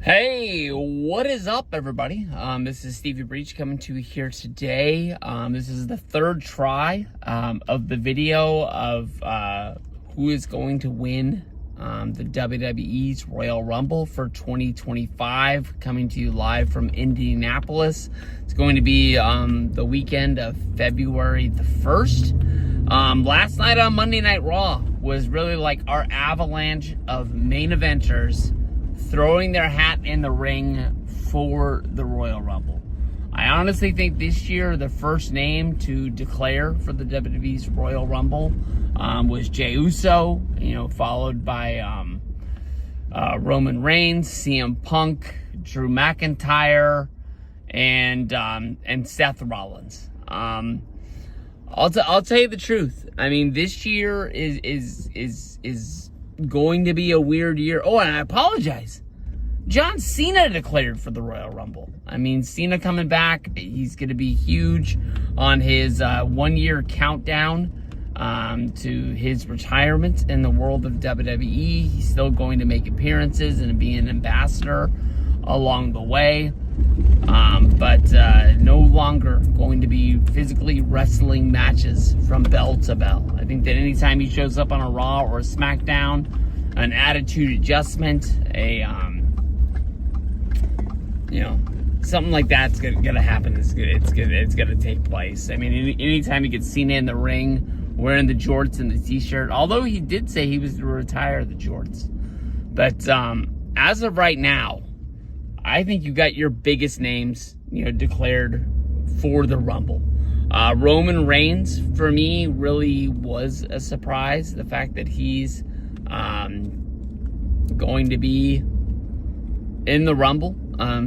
Hey, what is up, everybody? This is Stevie Breach coming to you here today. This is the third try of the video of who is going to win the WWE's Royal Rumble for 2025, coming to you live from Indianapolis. It's going to be the weekend of February the 1st. Last night on Monday Night Raw was really like our avalanche of main eventers throwing their hat in the ring for the Royal Rumble. I honestly think this year the first name to declare for the WWE's Royal Rumble was Jey Uso, followed by Roman Reigns, CM Punk, Drew McIntyre, and Seth Rollins. I'll tell you the truth. I mean, this year is going to be a weird year. Oh, and I apologize. John Cena declared for the Royal Rumble. I mean, Cena coming back. He's going to be huge on his 1-year countdown to his retirement in the world of WWE. He's still going to make appearances and be an ambassador along the way. But no longer going to be physically wrestling matches from bell to bell. I think that anytime he shows up on a Raw or a SmackDown, an attitude adjustment, something like that's gonna happen. It's gonna take place. I mean, anytime you get Cena in the ring wearing the jorts and the t-shirt, although he did say he was to retire the jorts, but as of right now, I think you got your biggest names, declared for the Rumble. Roman Reigns, for me, really was a surprise. The fact that he's going to be in the Rumble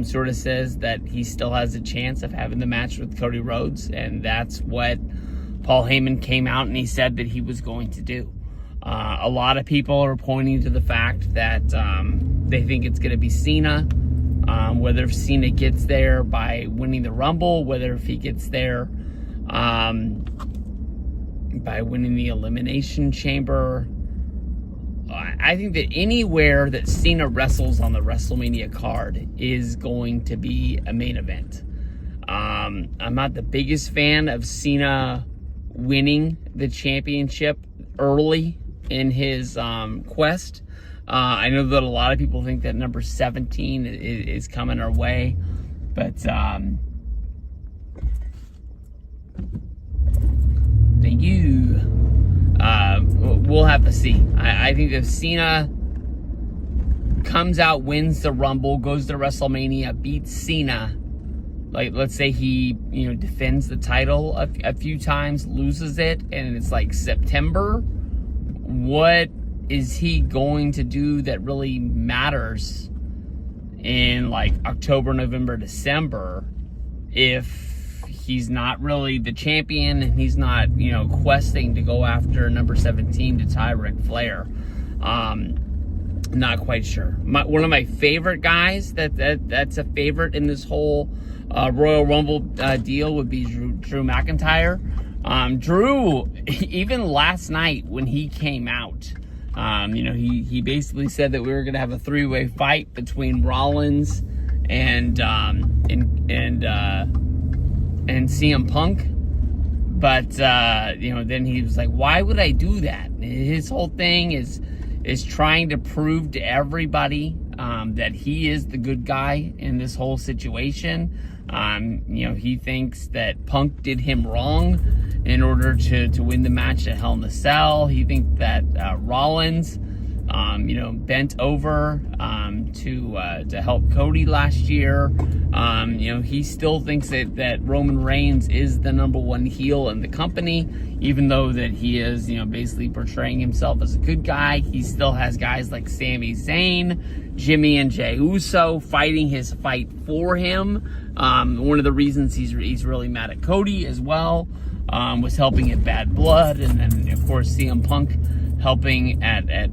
sort of says that he still has a chance of having the match with Cody Rhodes, and that's what Paul Heyman came out and he said that he was going to do. A lot of people are pointing to the fact that they think it's going to be Cena. Whether if Cena gets there by winning the Rumble, whether if he gets there by winning the Elimination Chamber. I think that anywhere that Cena wrestles on the WrestleMania card is going to be a main event. I'm not the biggest fan of Cena winning the championship early in his quest. I know that a lot of people think that number 17 is coming our way, but thank you. We'll have to see. I think if Cena comes out, wins the Rumble, goes to WrestleMania, beats Cena, like let's say he defends the title a few times, loses it, and it's like September, what is he going to do that really matters in like October, November, December if he's not really the champion and he's not, questing to go after number 17 to tie Ric Flair? Not quite sure. One of my favorite guys that's a favorite in this whole Royal Rumble deal would be Drew McIntyre. Drew, even last night when he came out, he basically said that we were going to have a 3-way fight between Rollins and CM Punk. But, then he was like, why would I do that? His whole thing is trying to prove to everybody that he is the good guy in this whole situation. He thinks that Punk did him wrong in order to win the match at Hell in a Cell. He thinks that Rollins, bent over to help Cody last year. He still thinks that Roman Reigns is the number one heel in the company, even though that he is, basically portraying himself as a good guy. He still has guys like Sami Zayn, Jimmy and Jey Uso fighting his fight for him. One of the reasons he's really mad at Cody as well was helping at Bad Blood, and then of course CM Punk helping at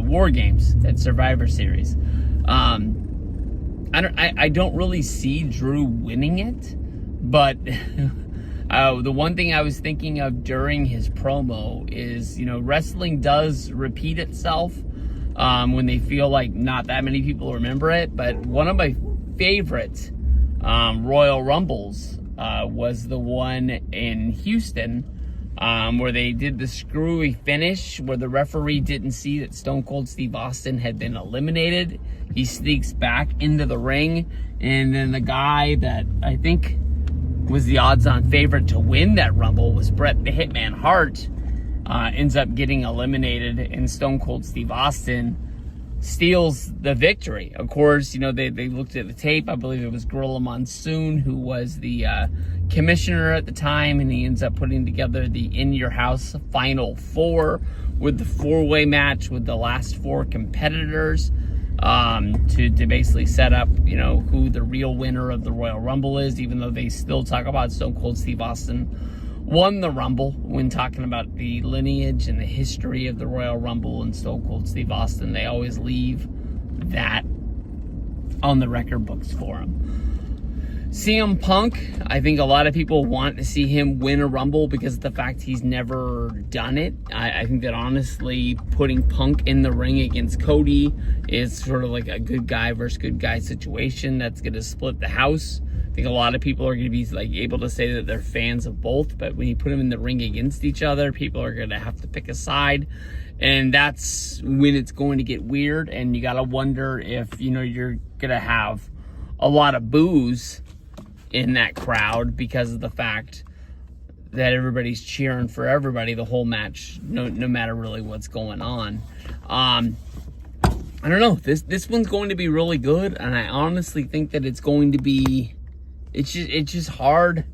War Games at Survivor Series. I don't really see Drew winning it, but the one thing I was thinking of during his promo is, wrestling does repeat itself. when they feel like not that many people remember it. But one of my favorite Royal Rumbles was the one in Houston, where they did the screwy finish where the referee didn't see that Stone Cold Steve Austin had been eliminated. He sneaks back into the ring, and then the guy that I think was the odds-on favorite to win that Rumble was Bret the Hitman Hart, ends up getting eliminated, and Stone Cold Steve Austin steals the victory. Of course, you know, they looked at the tape. I believe it was Gorilla Monsoon who was the commissioner at the time, and he ends up putting together the In Your House Final Four with the four-way match with the last four competitors, to basically set up, you know, who the real winner of the Royal Rumble is, even though they still talk about Stone Cold Steve Austin won the Rumble when talking about the lineage and the history of the Royal Rumble and Stone Cold Steve Austin. They always leave that on the record books for him. CM Punk, I think a lot of people want to see him win a Rumble because of the fact he's never done it. I think that honestly putting Punk in the ring against Cody is sort of like a good guy versus good guy situation that's going to split the house. I think a lot of people are going to be like able to say that they're fans of both, but when you put them in the ring against each other, people are going to have to pick a side, and that's when it's going to get weird. And you got to wonder if, you know, you're going to have a lot of boos in that crowd because of the fact that everybody's cheering for everybody the whole match, no matter really what's going on. I don't know. This one's going to be really good, and I honestly think that it's going to be. It's just hard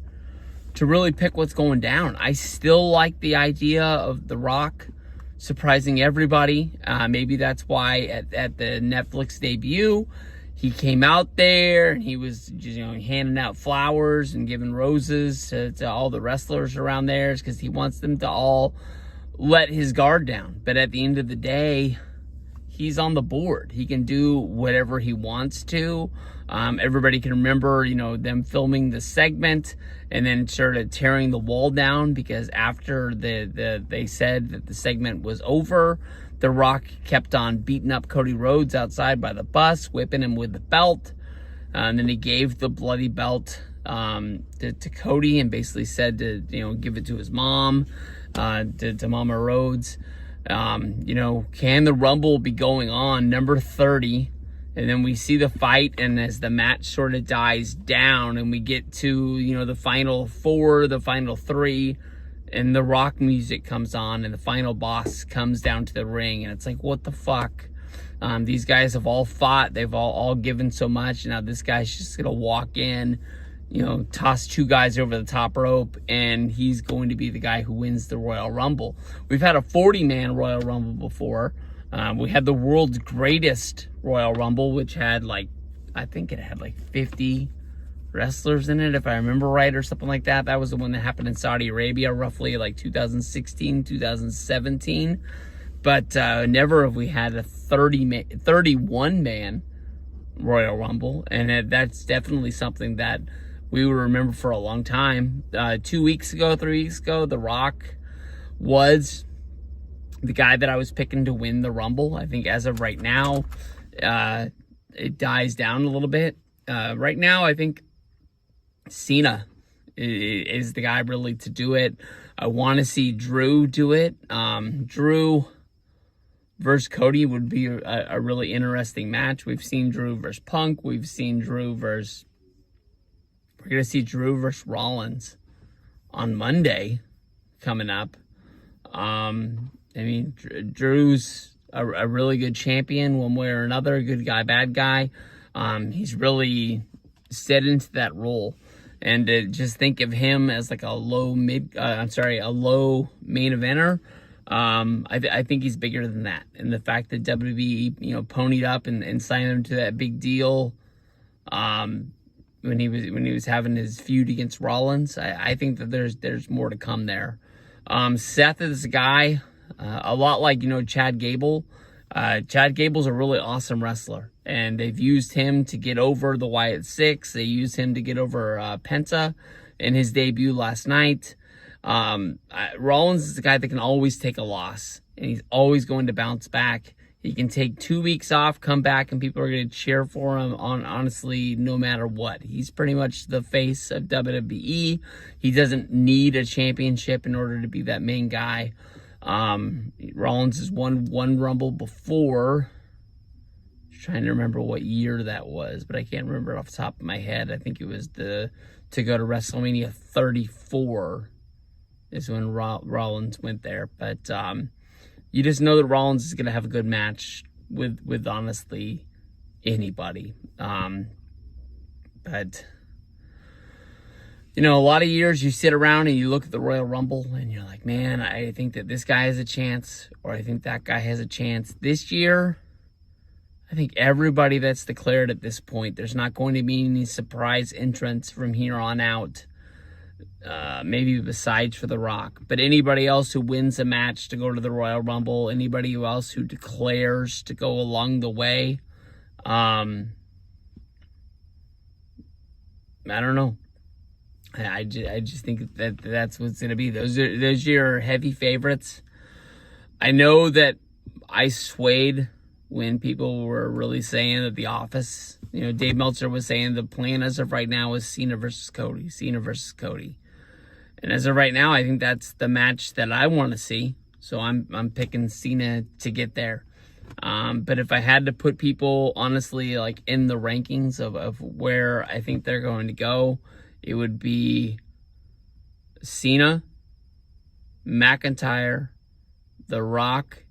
to really pick what's going down. I still like the idea of The Rock surprising everybody. Maybe that's why at the Netflix debut, he came out there and he was just, you know, handing out flowers and giving roses to all the wrestlers around there, because he wants them to all let his guard down. But at the end of the day, he's on the board. He can do whatever he wants to. Everybody can remember, you know, them filming the segment and then sort of tearing the wall down, because after they said that the segment was over, The Rock kept on beating up Cody Rhodes outside by the bus, whipping him with the belt. And then he gave the bloody belt to Cody and basically said to, you know, give it to his mom, to Mama Rhodes. You know, can the Rumble be going on, number 30? And then we see the fight, and as the match sort of dies down and we get to, you know, the final four, the final three, and the Rock music comes on and the final boss comes down to the ring, and it's like, what the fuck? These guys have all fought. They've all given so much. Now this guy's just going to walk in, you know, toss two guys over the top rope, and he's going to be the guy who wins the Royal Rumble. We've had a 40-man Royal Rumble before. We had the world's greatest Royal Rumble, which had I think it had 50 wrestlers in it, if I remember right, or something like that. That was the one that happened in Saudi Arabia, roughly 2016, 2017. But never have we had a 31-man Royal Rumble, and that's definitely something that we will remember for a long time. 3 weeks ago, The Rock was the guy that I was picking to win the Rumble. I think as of right now, it dies down a little bit. Right now, I think Cena is the guy really to do it. I want to see Drew do it. Drew versus Cody would be a really interesting match. We've seen Drew versus Punk. We've seen Drew versus... We're going to see Drew versus Rollins on Monday coming up. I mean, Drew's a really good champion one way or another. Good guy, bad guy. He's really set into that role. And to just think of him as a low main eventer, I think he's bigger than that. And the fact that WWE, you know, ponied up and signed him to that big deal, when he was having his feud against Rollins, I think that there's more to come there. Seth is a guy, a lot like, you know, Chad Gable. Chad Gable's a really awesome wrestler, and they've used him to get over the Wyatt Six. They used him to get over Penta in his debut last night. Rollins is a guy that can always take a loss, and he's always going to bounce back. He can take 2 weeks off, come back, and people are going to cheer for him on, honestly, no matter what. He's pretty much the face of WWE. He doesn't need a championship in order to be that main guy. Rollins has won one Rumble before. I'm trying to remember what year that was, but I can't remember off the top of my head. I think it was to go to WrestleMania 34 is when Rollins went there. But you just know that Rollins is going to have a good match with honestly anybody. But you know, a lot of years you sit around and you look at the Royal Rumble and you're like, man, I think that this guy has a chance, or I think that guy has a chance. This year, I think everybody that's declared at this point, there's not going to be any surprise entrants from here on out. Maybe besides for The Rock. But anybody else who wins a match to go to the Royal Rumble, anybody else who declares to go along the way, I don't know. I just think that's what's going to be. Those are your heavy favorites. I know that I swayed when people were really saying that The Office, you know, Dave Meltzer was saying the plan as of right now is Cena versus Cody. And as of right now, I think that's the match that I want to see. So I'm picking Cena to get there. But if I had to put people, honestly, like in the rankings of where I think they're going to go, it would be Cena, McIntyre, The Rock,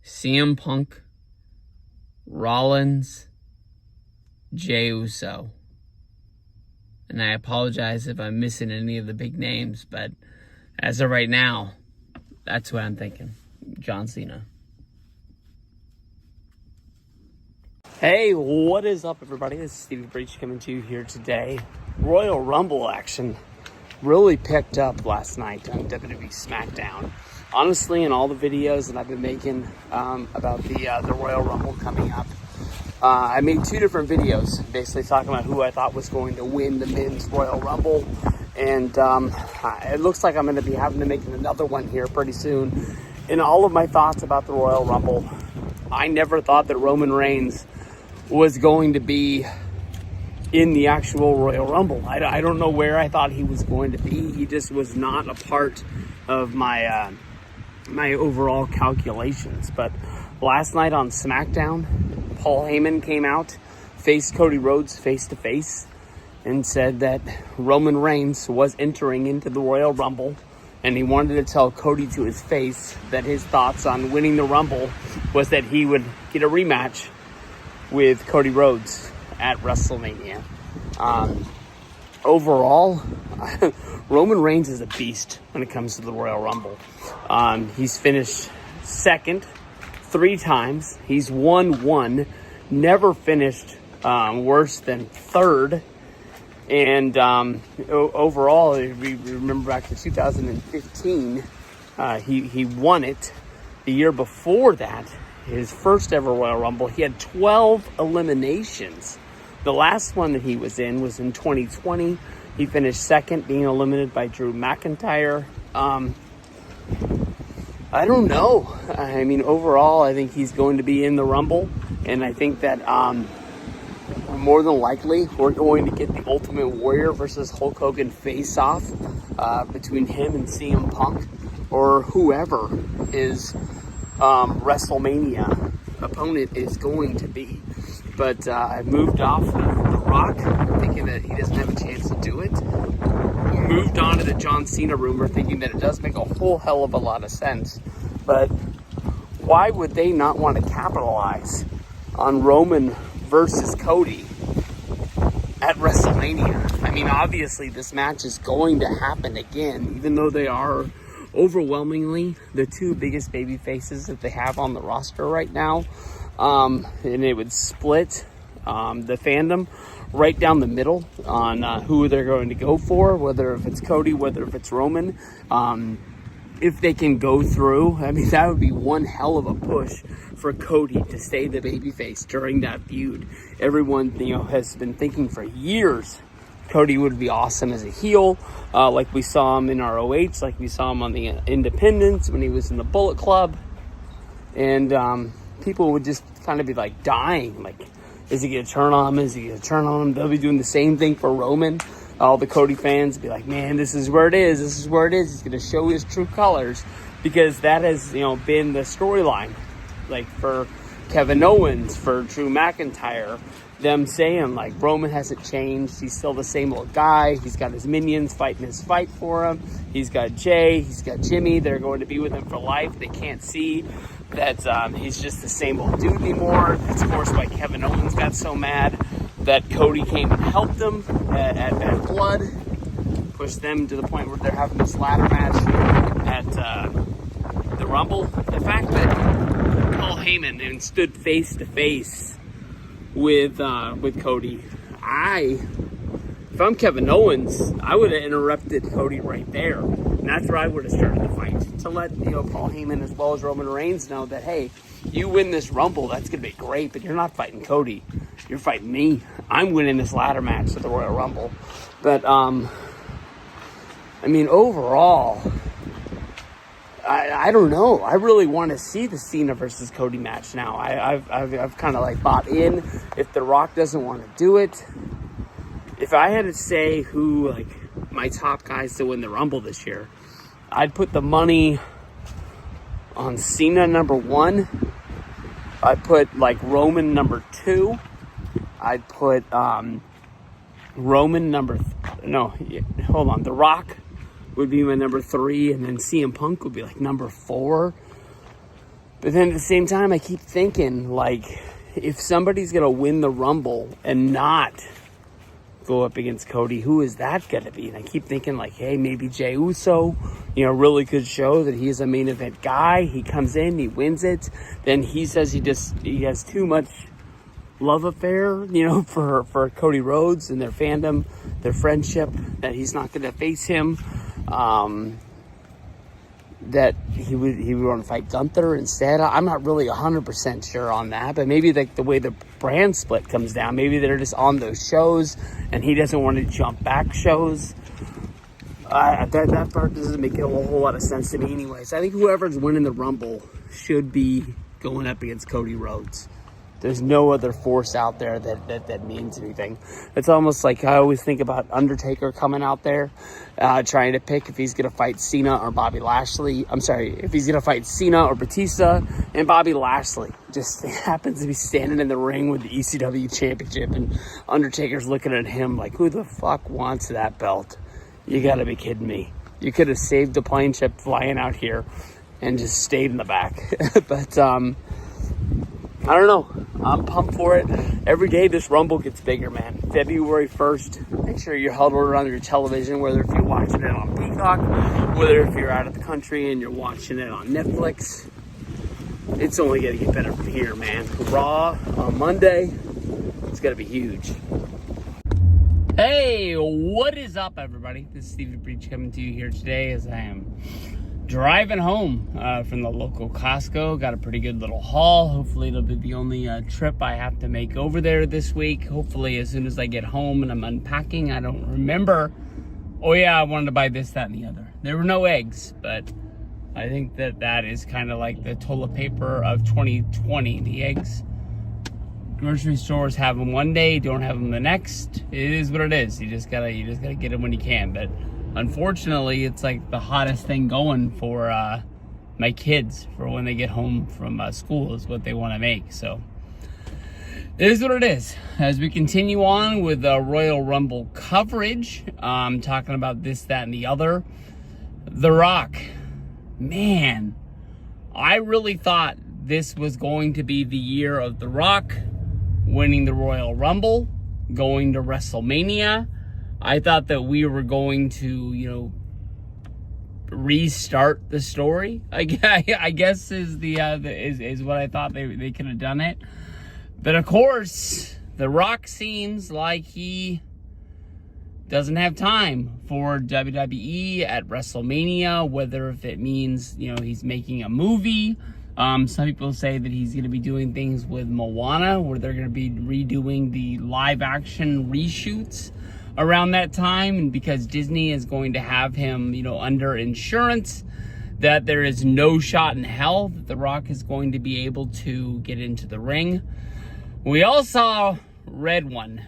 CM Punk, Rollins, Jey Uso. And I apologize if I'm missing any of the big names, but as of right now, that's what I'm thinking. John Cena. Hey, what is up, everybody? This is Stevie Breach coming to you here today. Royal Rumble action really picked up last night on WWE SmackDown. Honestly, in all the videos that I've been making about the Royal Rumble coming up, I made two different videos, basically talking about who I thought was going to win the men's Royal Rumble. And it looks like I'm going to be having to make another one here pretty soon. In all of my thoughts about the Royal Rumble, I never thought that Roman Reigns was going to be in the actual Royal Rumble. I don't know where I thought he was going to be. He just was not a part of my my overall calculations. But last night on SmackDown, Paul Heyman came out, faced Cody Rhodes face to face, and said that Roman Reigns was entering into the Royal Rumble, and he wanted to tell Cody to his face that his thoughts on winning the Rumble was that he would get a rematch with Cody Rhodes at WrestleMania. Overall, Roman Reigns is a beast when it comes to the Royal Rumble. He's finished second 3 times. He's won 1, never finished worse than third. And overall, if we remember back to 2015, he won it. The year before that, his first ever Royal Rumble, he had 12 eliminations. The last one that he was in 2020. He finished second, being eliminated by Drew McIntyre. I don't know. I mean, overall, I think he's going to be in the Rumble. And I think that more than likely, we're going to get the Ultimate Warrior versus Hulk Hogan face-off between him and CM Punk, or whoever his WrestleMania opponent is going to be. But I've moved off of The Rock, thinking that he doesn't have a chance to do it. Moved on to the John Cena rumor, thinking that it does make a whole hell of a lot of sense. But why would they not want to capitalize on Roman versus Cody at WrestleMania? I mean, obviously this match is going to happen again, even though they are overwhelmingly the 2 biggest baby faces that they have on the roster right now. And it would split the fandom right down the middle on who they're going to go for, whether if it's Cody, whether if it's Roman. If they can go through, I mean, that would be one hell of a push for Cody to stay the babyface during that feud. Everyone, has been thinking for years Cody would be awesome as a heel, like we saw him in ROH, like we saw him on the Independents when he was in the Bullet Club. And people would just kind of be like dying. Like, is he going to turn on him? Is he going to turn on him? They'll be doing the same thing for Roman. All the Cody fans be like, man, this is where it is. This is where it is. He's going to show his true colors, because that has, been the storyline. Like for Kevin Owens, for Drew McIntyre, them saying like Roman hasn't changed. He's still the same old guy. He's got his minions fighting his fight for him. He's got Jay. He's got Jimmy. They're going to be with him for life. They can't see that he's just the same old dude anymore. That's of course why Kevin Owens got so mad that Cody came and helped them at Blood, pushed them to the point where they're having this ladder match at the Rumble. The fact that Paul Heyman stood face to face with Cody, if I'm Kevin Owens, I would have interrupted Cody right there, and that's where I would have started the fight, to let Paul Heyman as well as Roman Reigns know that, hey, you win this Rumble, that's gonna be great, but you're not fighting Cody, you're fighting me. I'm winning this ladder match at the Royal Rumble. But overall, I don't know. I really want to see the Cena versus Cody match now. I've kind of like bought in. If The Rock doesn't want to do it, if I had to say who like my top guys to win the Rumble this year, I'd put the money on Cena number 1. I'd put like Roman number 2. I'd put Roman The Rock would be my number 3, and then CM Punk would be like number 4. But then at the same time, I keep thinking, like, if somebody's gonna win the Rumble and not go up against Cody, who is that gonna be? And I keep thinking, like, hey, maybe Jey Uso, really could show that he's a main event guy. He comes in, he wins it, then he says he has too much love affair, for Cody Rhodes and their fandom, their friendship, that he's not gonna face him. That he would want to fight Gunther instead. I'm not really 100% sure on that, but maybe like the way the brand split comes down, maybe they're just on those shows and he doesn't want to jump back shows. That part doesn't make a whole lot of sense to me anyways. I think whoever's winning the Rumble should be going up against Cody Rhodes. There's no other force out there that means anything. It's almost like I always think about Undertaker coming out there, trying to pick if he's going to fight Cena or Bobby Lashley. I'm sorry, if he's going to fight Cena or Batista, and Bobby Lashley just happens to be standing in the ring with the ECW championship, and Undertaker's looking at him like, who the fuck wants that belt? You got to be kidding me. You could have saved the plane ship flying out here and just stayed in the back. But, I don't know. I'm pumped for it. Every day this Rumble gets bigger, man. February 1st. Make sure you're huddled around your television, whether if you're watching it on Peacock, whether if you're out of the country and you're watching it on Netflix. It's only going to get better from here, man. Raw on Monday. It's going to be huge. Hey, what is up, everybody? This is Stevie Breach coming to you here today as I am driving home from the local Costco. Got a pretty good little haul. Hopefully it'll be the only trip I have to make over there this week. Hopefully as soon as I get home and I'm unpacking, I don't remember, oh yeah, I wanted to buy this, that, and the other. There were no eggs, but I think that is kind of like the toilet paper of 2020. The eggs, grocery stores have them one day, don't have them the next. It is what it is. You just gotta get them when you can. But unfortunately, it's like the hottest thing going for my kids for when they get home from school is what they want to make. So it is what it is. As we continue on with the Royal Rumble coverage, talking about this, that, and the other. The Rock. Man, I really thought this was going to be the year of The Rock winning the Royal Rumble, going to WrestleMania. I thought that we were going to, restart the story. I guess is is what I thought they could have done it. But of course, The Rock seems like he doesn't have time for WWE at WrestleMania, whether if it means, he's making a movie. Some people say that he's going to be doing things with Moana, where they're going to be redoing the live action reshoots around that time, and because Disney is going to have him, under insurance, that there is no shot in hell that The Rock is going to be able to get into the ring. We all saw Red One,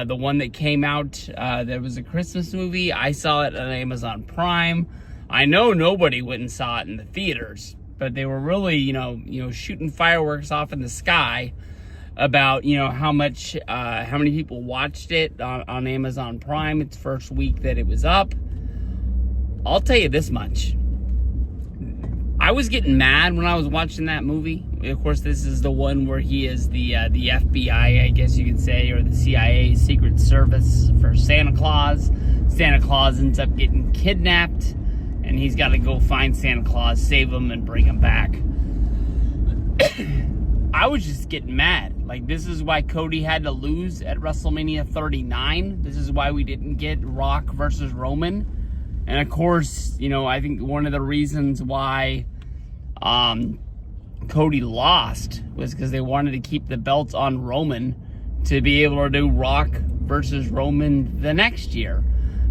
the one that came out, that was a Christmas movie. I saw it on Amazon Prime. I know nobody went and saw it in the theaters, but they were really, you know, shooting fireworks off in the sky about, how many people watched it on Amazon Prime its first week that it was up. I'll tell you this much. I was getting mad when I was watching that movie. Of course, this is the one where he is the FBI, I guess you could say, or the CIA Secret Service for Santa Claus. Santa Claus ends up getting kidnapped, and he's got to go find Santa Claus, save him, and bring him back. I was just getting mad. Like, this is why Cody had to lose at WrestleMania 39. This is why we didn't get Rock versus Roman. And of course, I think one of the reasons why Cody lost was because they wanted to keep the belts on Roman to be able to do Rock versus Roman the next year.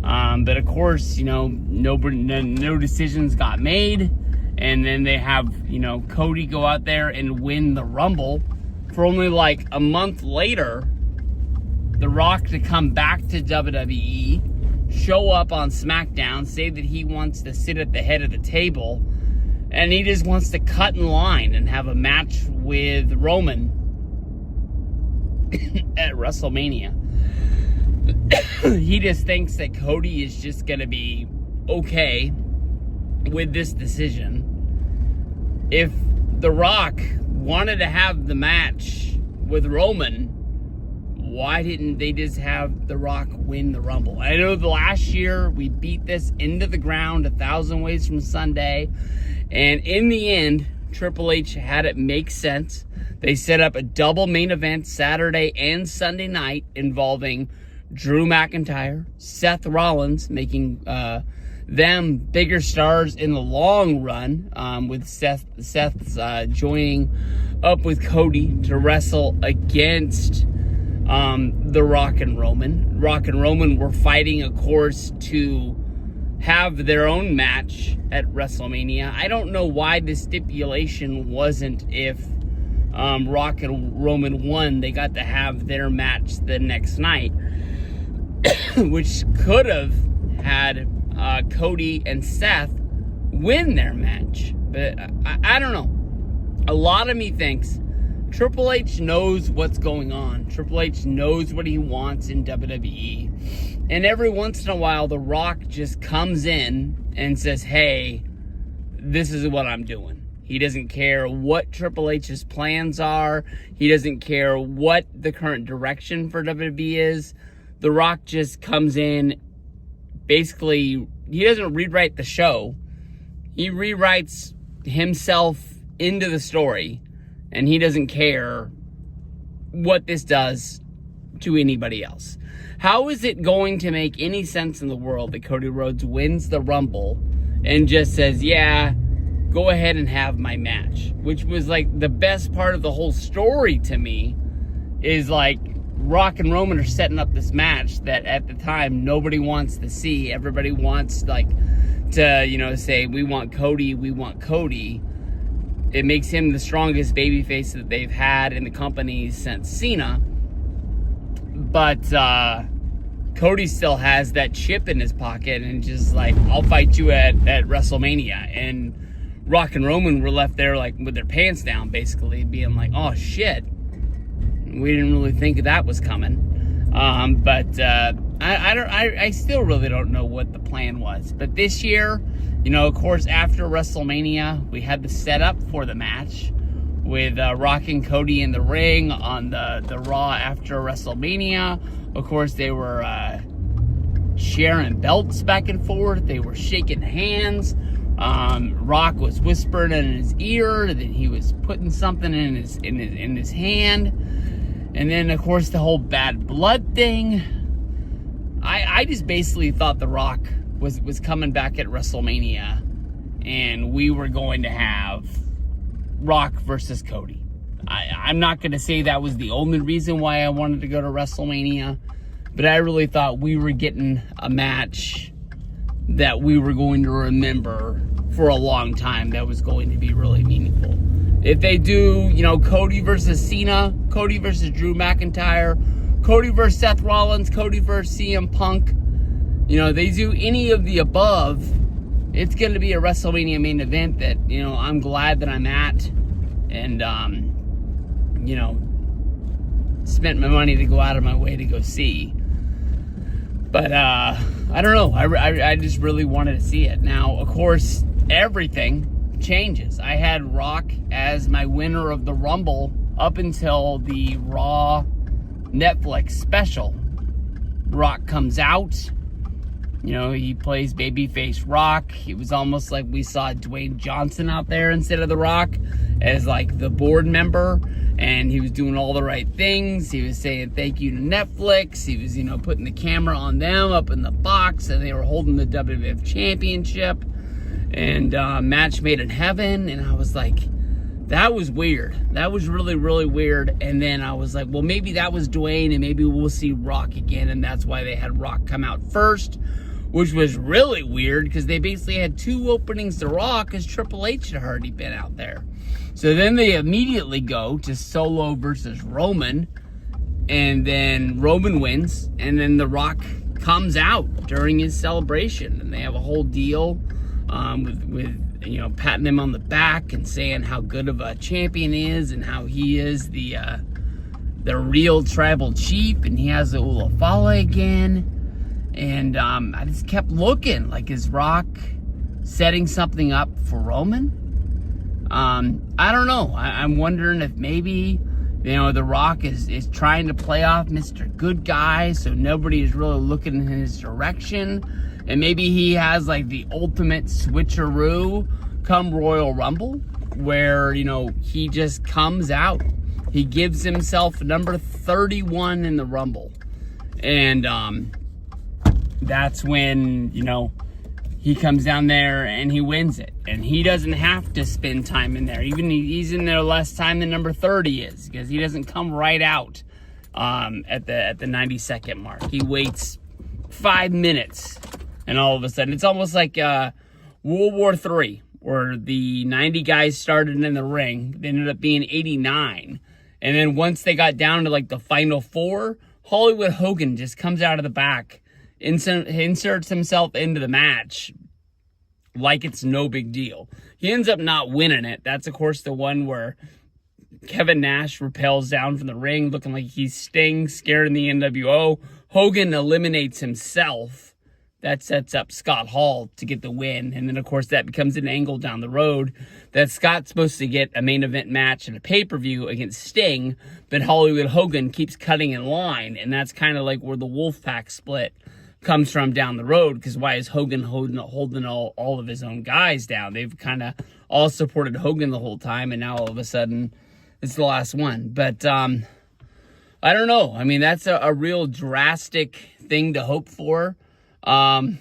But of course, no decisions got made. And then they have, Cody go out there and win the Rumble for only like a month later. The Rock to come back to WWE, show up on SmackDown, say that he wants to sit at the head of the table, and he just wants to cut in line and have a match with Roman at WrestleMania. He just thinks that Cody is just going to be okay with this decision. If The Rock wanted to have the match with Roman, why didn't they just have The Rock win the Rumble? I know the last year we beat this into the ground 1,000 ways from Sunday, and in the end, Triple H had it make sense. They set up a double main event Saturday and Sunday night involving Drew McIntyre, Seth Rollins, making them bigger stars in the long run, with Seth's joining up with Cody to wrestle against The Rock and Roman. Rock and Roman were fighting, of course, to have their own match at WrestleMania. I don't know why the stipulation wasn't if Rock and Roman won, they got to have their match the next night, which could have had Cody and Seth win their match. But I don't know. A lot of me thinks Triple H knows what's going on. Triple H knows what he wants in WWE. And every once in a while, The Rock just comes in and says, hey, this is what I'm doing. He doesn't care what Triple H's plans are. He doesn't care what the current direction for WWE is. The Rock just comes in. Basically, he doesn't rewrite the show. He rewrites himself into the story. And he doesn't care what this does to anybody else. How is it going to make any sense in the world that Cody Rhodes wins the Rumble and just says, yeah, go ahead and have my match? Which was like the best part of the whole story to me, is like Rock and Roman are setting up this match that at the time nobody wants to see. Everybody wants to, say, we want Cody, we want Cody. It makes him the strongest babyface that they've had in the company since Cena. But Cody still has that chip in his pocket and just like, I'll fight you at WrestleMania. And Rock and Roman were left there like with their pants down, basically, being like, oh shit, we didn't really think that was coming. I still really don't know what the plan was. But this year, of course, after WrestleMania, we had the setup for the match with Rock and Cody in the ring on the Raw after WrestleMania. Of course, they were sharing belts back and forth. They were shaking hands. Rock was whispering in his ear that he was putting something in his hand. And then, of course, the whole bad blood thing. I just basically thought The Rock was coming back at WrestleMania, and we were going to have Rock versus Cody. I'm not going to say that was the only reason why I wanted to go to WrestleMania, but I really thought we were getting a match that we were going to remember for a long time that was going to be really meaningful. If they do, you know, Cody versus Cena, Cody versus Drew McIntyre, Cody versus Seth Rollins, Cody versus CM Punk, you know, they do any of the above, it's going to be a WrestleMania main event that, you know, I'm glad that I'm at, and, you know, spent my money to go out of my way to go see. But, I don't know. I just really wanted to see it. Now, of course, everything changes. I had Rock as my winner of the Rumble up until the Raw Netflix special. Rock comes out. You know, he plays babyface Rock. It was almost like we saw Dwayne Johnson out there instead of The Rock as like the board member. And he was doing all the right things. He was saying thank you to Netflix. He was, you know, putting the camera on them up in the box. And they were holding the WWF Championship. And match made in heaven. And I was like, that was weird. That was really, really weird. And then I was like, well, maybe that was Dwayne. And maybe we'll see Rock again. And that's why they had Rock come out first. Which was really weird, because they basically had 2 openings to Raw, because Triple H had already been out there. So then they immediately go to Solo versus Roman, and then Roman wins, and then The Rock comes out during his celebration, and they have a whole deal with you know, patting him on the back and saying how good of a champion he is, and how he is the real tribal chief, and he has the Ulafala again. And I just kept looking, like, is Rock setting something up for Roman? I don't know. I'm wondering if maybe, you know, The Rock is trying to play off Mr. Good Guy, so nobody is really looking in his direction. And maybe he has, like, the ultimate switcheroo come Royal Rumble, where, you know, he just comes out. He gives himself number 31 in the Rumble. And, that's when, you know, he comes down there and he wins it. And he doesn't have to spend time in there. Even he's in there less time than number 30 is, because he doesn't come right out at the 90-second mark. He waits 5 minutes, and all of a sudden, it's almost like World War III, where the 90 guys started in the ring. They ended up being 89. And then once they got down to, like, the final 4, Hollywood Hogan just comes out of the back, inserts himself into the match like it's no big deal. He ends up not winning it. That's, of course, the one where Kevin Nash rappels down from the ring looking like he's Sting, scared in the NWO. Hogan eliminates himself. That sets up Scott Hall to get the win. And then, of course, that becomes an angle down the road that Scott's supposed to get a main event match and a pay-per-view against Sting, but Hollywood Hogan keeps cutting in line. And that's kind of like where the Wolfpack split comes from down the road, because why is Hogan holding all of his own guys down? They've kind of all supported Hogan the whole time, and now all of a sudden it's the last one. But I don't know. I mean, that's a real drastic thing to hope for. I'm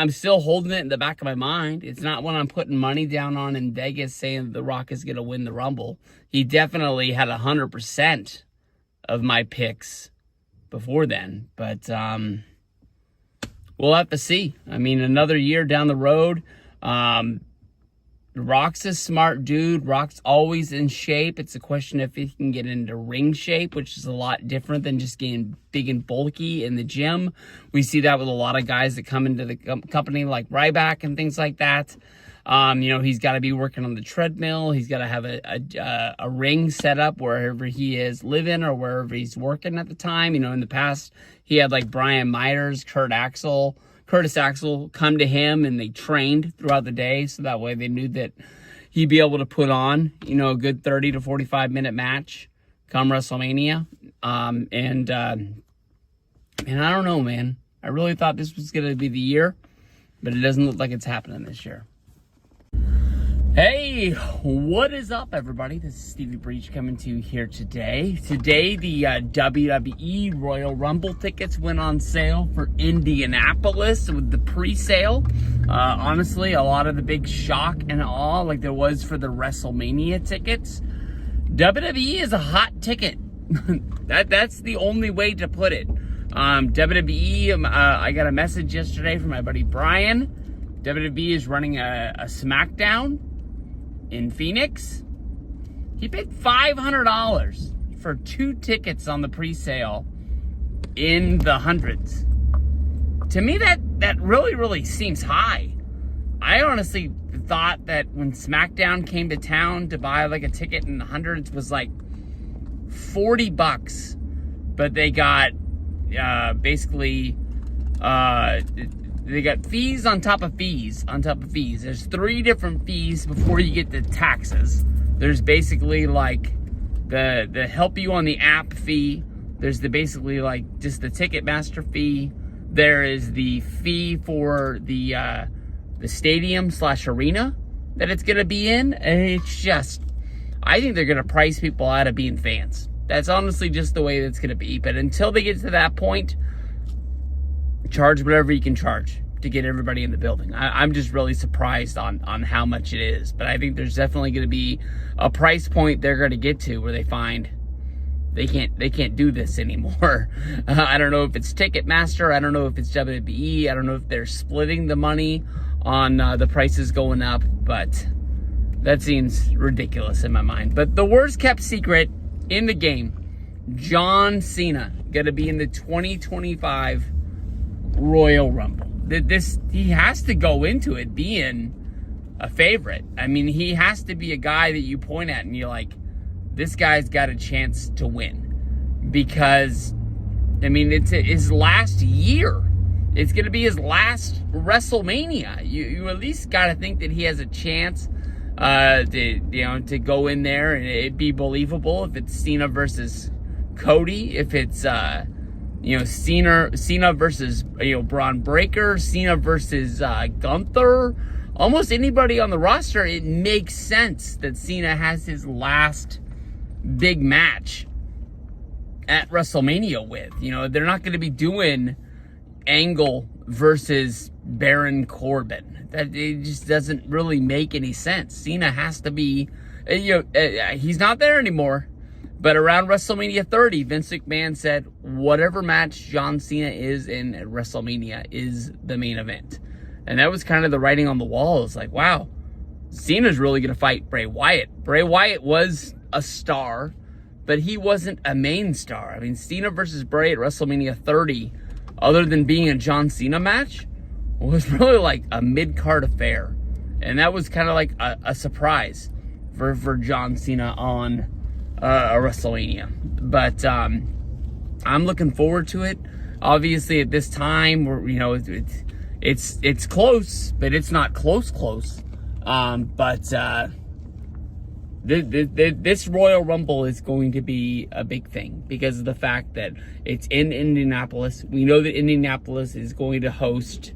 still holding it in the back of my mind. It's not one I'm putting money down on in Vegas saying The Rock is going to win the Rumble. He definitely had 100% of my picks before then, but we'll have to see. I mean, another year down the road. Rock's a smart dude. Rock's always in shape. It's a question if he can get into ring shape, which is a lot different than just getting big and bulky in the gym. We see that with a lot of guys that come into the company like Ryback and things like that. You know, he's got to be working on the treadmill. He's got to have a ring set up wherever he is living or wherever he's working at the time. You know, in the past, he had like Brian Myers, Curtis Axel come to him, and they trained throughout the day, so that way they knew that he'd be able to put on, you know, a good 30 to 45 minute match come WrestleMania. And I don't know, man. I really thought this was going to be the year, but it doesn't look like it's happening this year. Hey, what is up, everybody? This is Stevie Breach coming to you here today. Today, the WWE Royal Rumble tickets went on sale for Indianapolis with the pre-sale. Honestly, a lot of the big shock and awe, like there was for the WrestleMania tickets. WWE is a hot ticket. That's the only way to put it. WWE, I got a message yesterday from my buddy Brian. WWE is running a SmackDown in Phoenix. He paid $500 for 2 tickets on the pre-sale in the hundreds. To me, that really seems high. I honestly thought that when SmackDown came to town to buy like a ticket in the hundreds was like $40, but they got basically they got fees on top of fees on top of fees. There's 3 different fees before you get to taxes. There's basically like the help you on the app fee. There's the basically like just the Ticketmaster fee. There is the fee for the stadium/arena that it's gonna be in. And it's just, I think they're gonna price people out of being fans. That's honestly just the way that's gonna be. But until they get to that point, charge whatever you can charge to get everybody in the building. I'm just really surprised on how much it is. But I think there's definitely gonna be a price point they're gonna get to where they find they can't do this anymore. I don't know if it's Ticketmaster. I don't know if it's WWE. I don't know if they're splitting the money on the prices going up, but that seems ridiculous in my mind. But the worst kept secret in the game, John Cena gonna be in the 2025 Royal Rumble. He has to go into it being a favorite. I mean, he has to be a guy that you point at and you're like, this guy's got a chance to win. Because, I mean, it's his last year. It's going to be his last WrestleMania. You at least got to think that he has a chance to go in there and it'd be believable if it's Cena versus Cody, if it's Cena versus Braun Breaker, Cena versus Gunther. Almost anybody on the roster, it makes sense that Cena has his last big match at WrestleMania with. They're not going to be doing Angle versus Baron Corbin. That it just doesn't really make any sense. Cena has to be, he's not there anymore. But around WrestleMania 30, Vince McMahon said, whatever match John Cena is in at WrestleMania is the main event. And that was kind of the writing on the wall. It's like, wow, Cena's really going to fight Bray Wyatt. Bray Wyatt was a star, but he wasn't a main star. I mean, Cena versus Bray at WrestleMania 30, other than being a John Cena match, was really like a mid-card affair. And that was kind of like a surprise for John Cena on a WrestleMania. But I'm looking forward to it. Obviously, at this time, it's close, but it's not close. This Royal Rumble is going to be a big thing because of the fact that it's in Indianapolis. We know that Indianapolis is going to host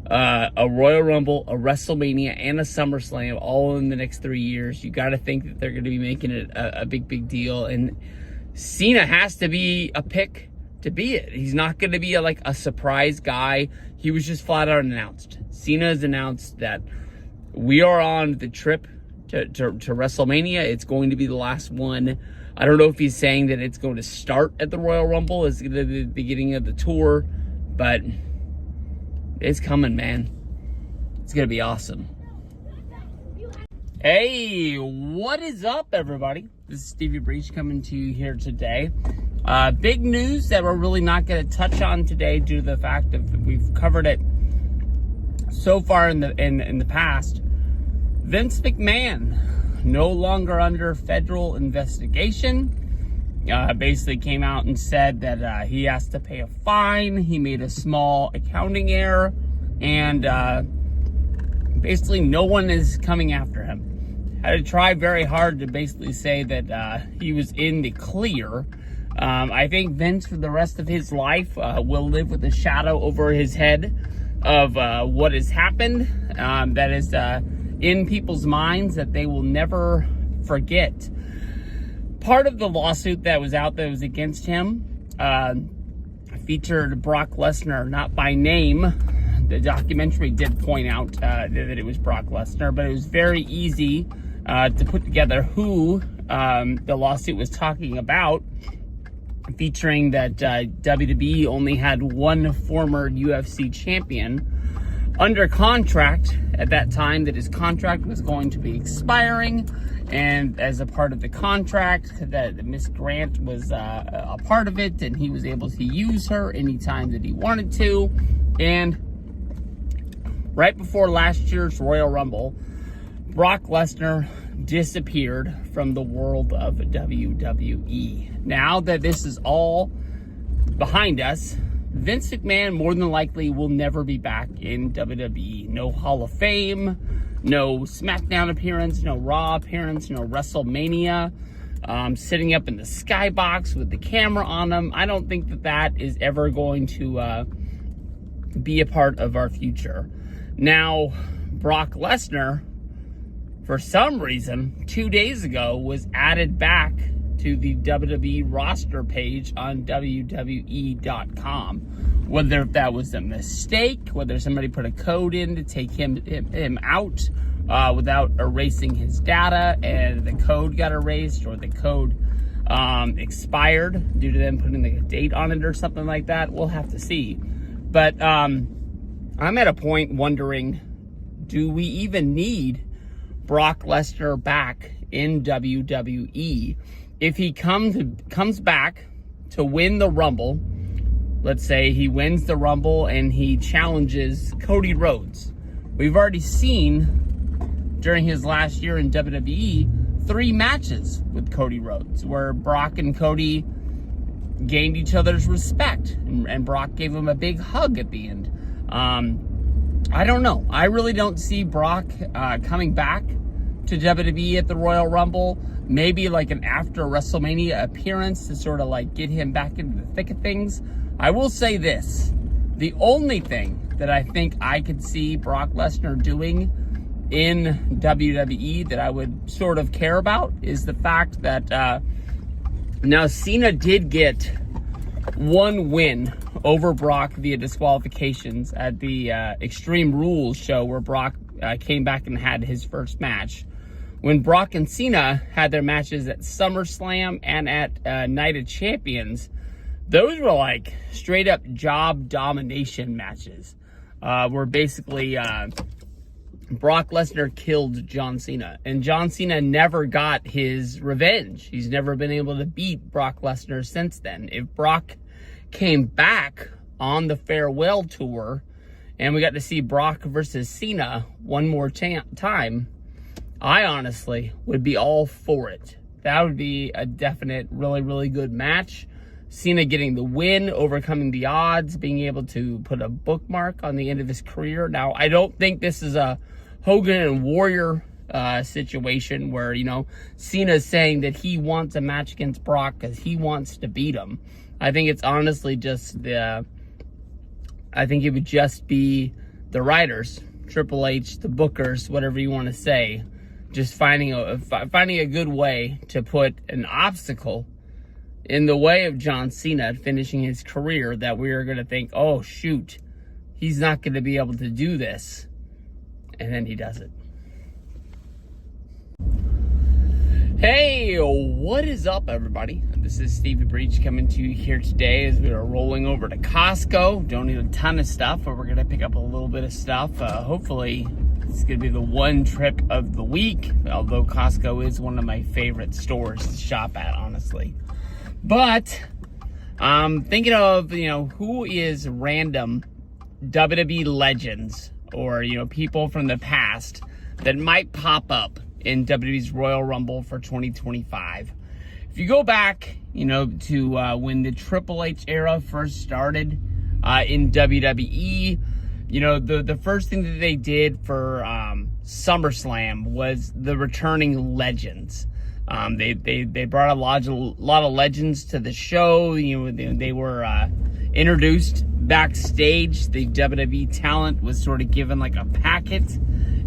a Royal Rumble, a WrestleMania, and a SummerSlam all in the next 3 years. You got to think that they're going to be making it a big deal. And Cena has to be a pick to be it. He's not going to be a surprise guy. He was just flat out announced. Cena has announced that we are on the trip to WrestleMania. It's going to be the last one. I don't know if he's saying that it's going to start at the Royal Rumble as the beginning of the tour, but it's coming, man. It's going to be awesome. Hey, what is up, everybody? This is Stevie Breach coming to you here today. Big news that we're really not going to touch on today due to the fact that we've covered it so far in the past. Vince McMahon, no longer under federal investigation, basically came out and said that he has to pay a fine. He made a small accounting error, and basically no one is coming after him. Had to try very hard to basically say that he was in the clear. I think Vince, for the rest of his life, will live with a shadow over his head of what has happened. That is in people's minds that they will never forget. Part of the lawsuit that was out that was against him featured Brock Lesnar, not by name. The documentary did point out that it was Brock Lesnar, but it was very easy to put together who the lawsuit was talking about. featuring that WWE only had one former UFC champion under contract at that time, that his contract was going to be expiring, and as a part of the contract, that Miss Grant was a part of it, and he was able to use her anytime that he wanted to. And right before last year's Royal Rumble, Brock Lesnar disappeared from the world of WWE. Now that this is all behind us, Vince McMahon more than likely will never be back in WWE. No Hall of Fame, no SmackDown appearance, no Raw appearance, no WrestleMania, sitting up in the skybox with the camera on him. I don't think that that is ever going to be a part of our future. Now, Brock Lesnar, for some reason, 2 days ago, was added back to the WWE roster page on WWE.com. Whether that was a mistake, whether somebody put a code in to take him out without erasing his data, and the code got erased, or the code expired due to them putting a date on it or something like that, we'll have to see. But I'm at a point wondering, do we even need Brock Lesnar back in WWE? If he comes back to win the Rumble, let's say he wins the Rumble and he challenges Cody Rhodes. We've already seen during his last year in WWE 3 matches with Cody Rhodes where Brock and Cody gained each other's respect, and Brock gave him a big hug at the end. I don't know. I really don't see Brock coming back to WWE at the Royal Rumble. Maybe like an after WrestleMania appearance to sort of like get him back into the thick of things. I will say this. The only thing that I think I could see Brock Lesnar doing in WWE that I would sort of care about is the fact that now Cena did get one win over Brock via disqualifications at the Extreme Rules show, where Brock came back and had his first match. When Brock and Cena had their matches at SummerSlam and at Night of Champions, those were like straight up job domination matches, where basically Brock Lesnar killed John Cena, and John Cena never got his revenge. He's never been able to beat Brock Lesnar since then. If Brock came back on the farewell tour and we got to see Brock versus Cena one more time, I honestly would be all for it. That would be a definite, really, really good match. Cena getting the win, overcoming the odds, being able to put a bookmark on the end of his career. Now, I don't think this is a Hogan and Warrior situation where, you know, Cena's saying that he wants a match against Brock because he wants to beat him. I think it's honestly just I think it would just be the writers, Triple H, the bookers, whatever you want to say, just finding a good way to put an obstacle in the way of John Cena finishing his career, that we are going to think, oh shoot, he's not going to be able to do this, and then he does it. Hey, what is up, everybody? This is Stevie Breach coming to you here today as we are rolling over to Costco. Don't need a ton of stuff, but we're going to pick up a little bit of stuff. Hopefully, it's going to be the one trip of the week, although Costco is one of my favorite stores to shop at, honestly. But I'm thinking of, you know, who is random WWE legends or, you know, people from the past that might pop up in WWE's Royal Rumble for 2025. If you go back, you know, to when the Triple H era first started in WWE, you know, the first thing that they did for SummerSlam was the returning legends. They brought a lot of legends to the show. You know, they were introduced backstage. The WWE talent was sort of given like a packet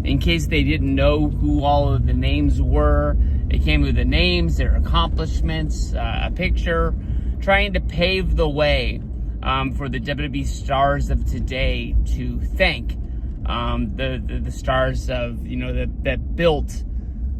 in case they didn't know who all of the names were. They came with the names, their accomplishments, a picture, trying to pave the way for the WWE stars of today to thank the stars of, you know, that built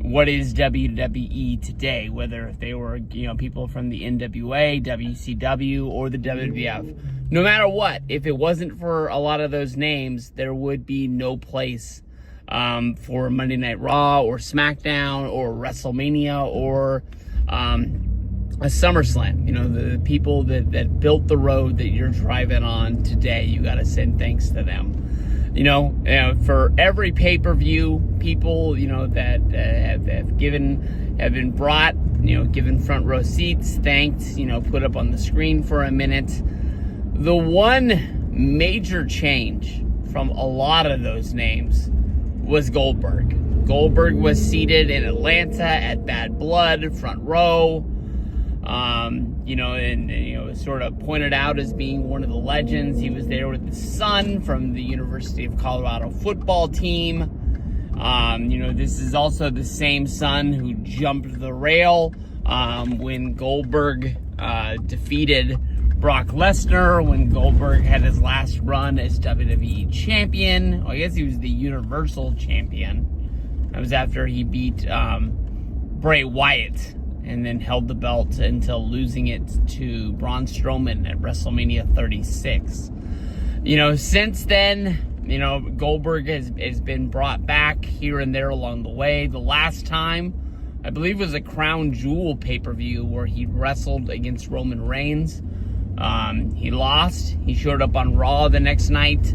what is WWE today, whether they were, people from the NWA, WCW, or the WWF. No matter what, if it wasn't for a lot of those names, there would be no place for Monday Night Raw or SmackDown or WrestleMania or a SummerSlam. The people that built the road that you're driving on today, you got to send thanks to them. For every pay-per-view, people, that have been brought, given front row seats, thanked, put up on the screen for a minute. The one major change from a lot of those names was Goldberg. Goldberg was seated in Atlanta at Bad Blood, front row. Sort of pointed out as being one of the legends. He was there with his son from the University of Colorado football team. This is also the same son who jumped the rail when Goldberg defeated Brock Lesnar, when Goldberg had his last run as WWE champion. Well, I guess he was the Universal champion. That was after he beat Bray Wyatt, and then held the belt until losing it to Braun Strowman at WrestleMania 36. Since then, Goldberg has been brought back here and there along the way. The last time, I believe, was a Crown Jewel pay-per-view where he wrestled against Roman Reigns. He lost. He showed up on Raw the next night,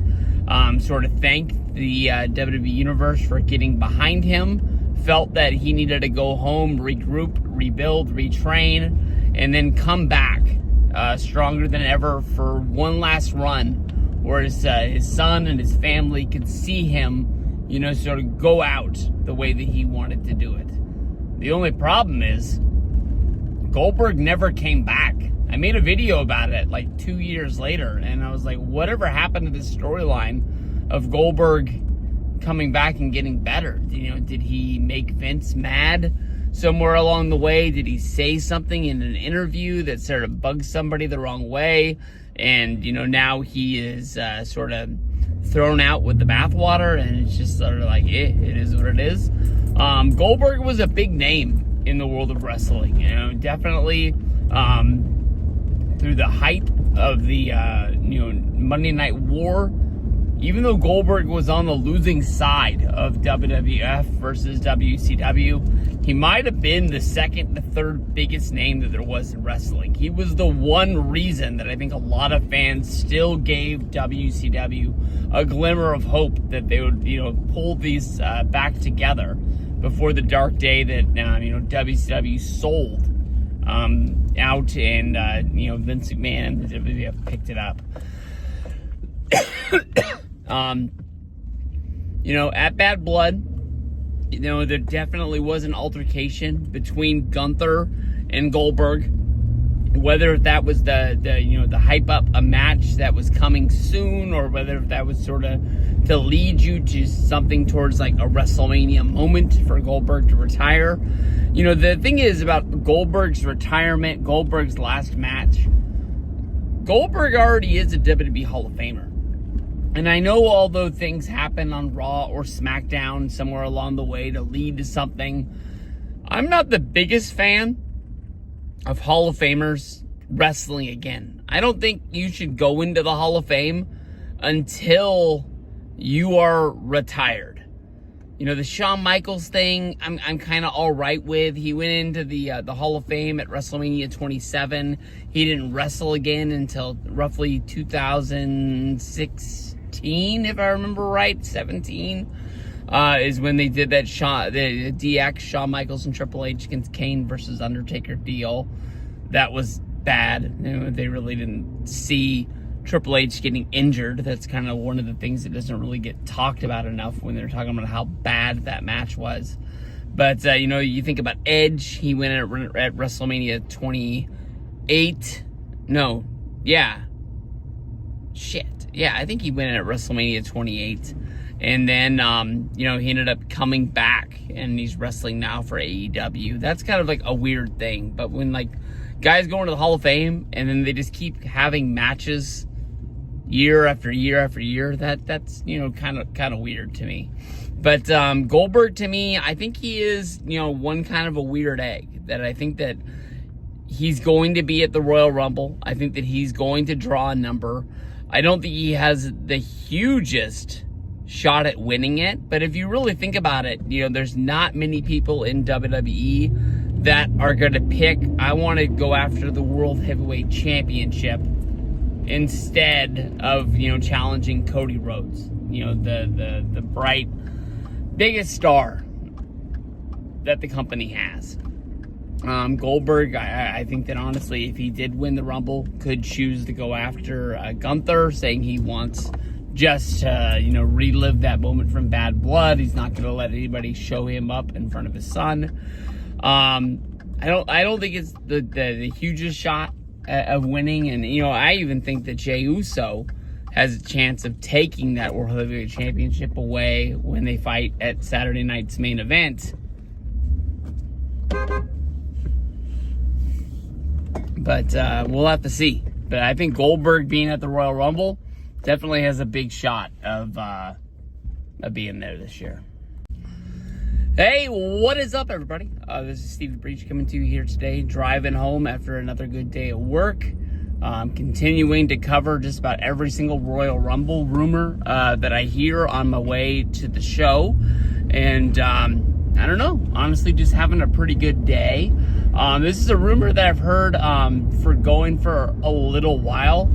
sort of thanked the WWE Universe for getting behind him. Felt that he needed to go home, regroup, rebuild, retrain, and then come back stronger than ever for one last run where his son and his family could see him, sort of go out the way that he wanted to do it. The only problem is Goldberg never came back. I made a video about it like 2 years later, and I was like, whatever happened to this storyline of Goldberg coming back and getting better? Did he make Vince mad somewhere along the way? Did he say something in an interview that sort of bugged somebody the wrong way? And, now he is sort of thrown out with the bathwater, and it's just sort of like, it is what it is. Goldberg was a big name in the world of wrestling, definitely through the height of the, Monday Night War. Even though Goldberg was on the losing side of WWF versus WCW, he might have been the second, the third biggest name that there was in wrestling. He was the one reason that I think a lot of fans still gave WCW a glimmer of hope that they would, pull these back together before the dark day that, WCW sold out, and, Vince McMahon and the WWF picked it up. At Bad Blood, there definitely was an altercation between Gunther and Goldberg. Whether that was the hype up a match that was coming soon, or whether that was sort of to lead you to something towards like a WrestleMania moment for Goldberg to retire. The thing is about Goldberg's retirement, Goldberg's last match, Goldberg already is a WWE Hall of Famer. And I know although things happen on Raw or SmackDown somewhere along the way to lead to something, I'm not the biggest fan of Hall of Famers wrestling again. I don't think you should go into the Hall of Fame until you are retired. The Shawn Michaels thing, I'm kind of all right with. He went into the Hall of Fame at WrestleMania 27. He didn't wrestle again until roughly 2016, if I remember right. 17 is when they did that the DX Shawn Michaels and Triple H against Kane versus Undertaker deal. That was bad. They really didn't see Triple H getting injured. That's kind of one of the things that doesn't really get talked about enough when they're talking about how bad that match was. But, you think about Edge. He went at WrestleMania 28. No. Yeah. Shit. Yeah, I think he went at WrestleMania 28. And then, he ended up coming back, and he's wrestling now for AEW. That's kind of like a weird thing. But when, guys go into the Hall of Fame, and then they just keep having matches year after year after year, that's kind of weird to me. But Goldberg, to me, I think he is, one kind of a weird egg. That I think that he's going to be at the Royal Rumble. I think that he's going to draw a number. I don't think he has the hugest shot at winning it. But if you really think about it, there's not many people in WWE that are going to pick, I want to go after the World Heavyweight Championship instead of, challenging Cody Rhodes. The bright, biggest star that the company has. Goldberg, I think that honestly, if he did win the Rumble, could choose to go after Gunther, saying he wants just to, relive that moment from Bad Blood. He's not going to let anybody show him up in front of his son. I don't think it's the hugest shot of winning, and I even think that Jey Uso has a chance of taking that World Heavyweight Championship away when they fight at Saturday night's main event. But we'll have to see. But I think Goldberg being at the Royal Rumble definitely has a big shot of being there this year. Hey, what is up, everybody? This is Stevie Breach coming to you here today, driving home after another good day of work. Continuing to cover just about every single Royal Rumble rumor that I hear on my way to the show. And I don't know, honestly, just having a pretty good day. This is a rumor that I've heard for a little while.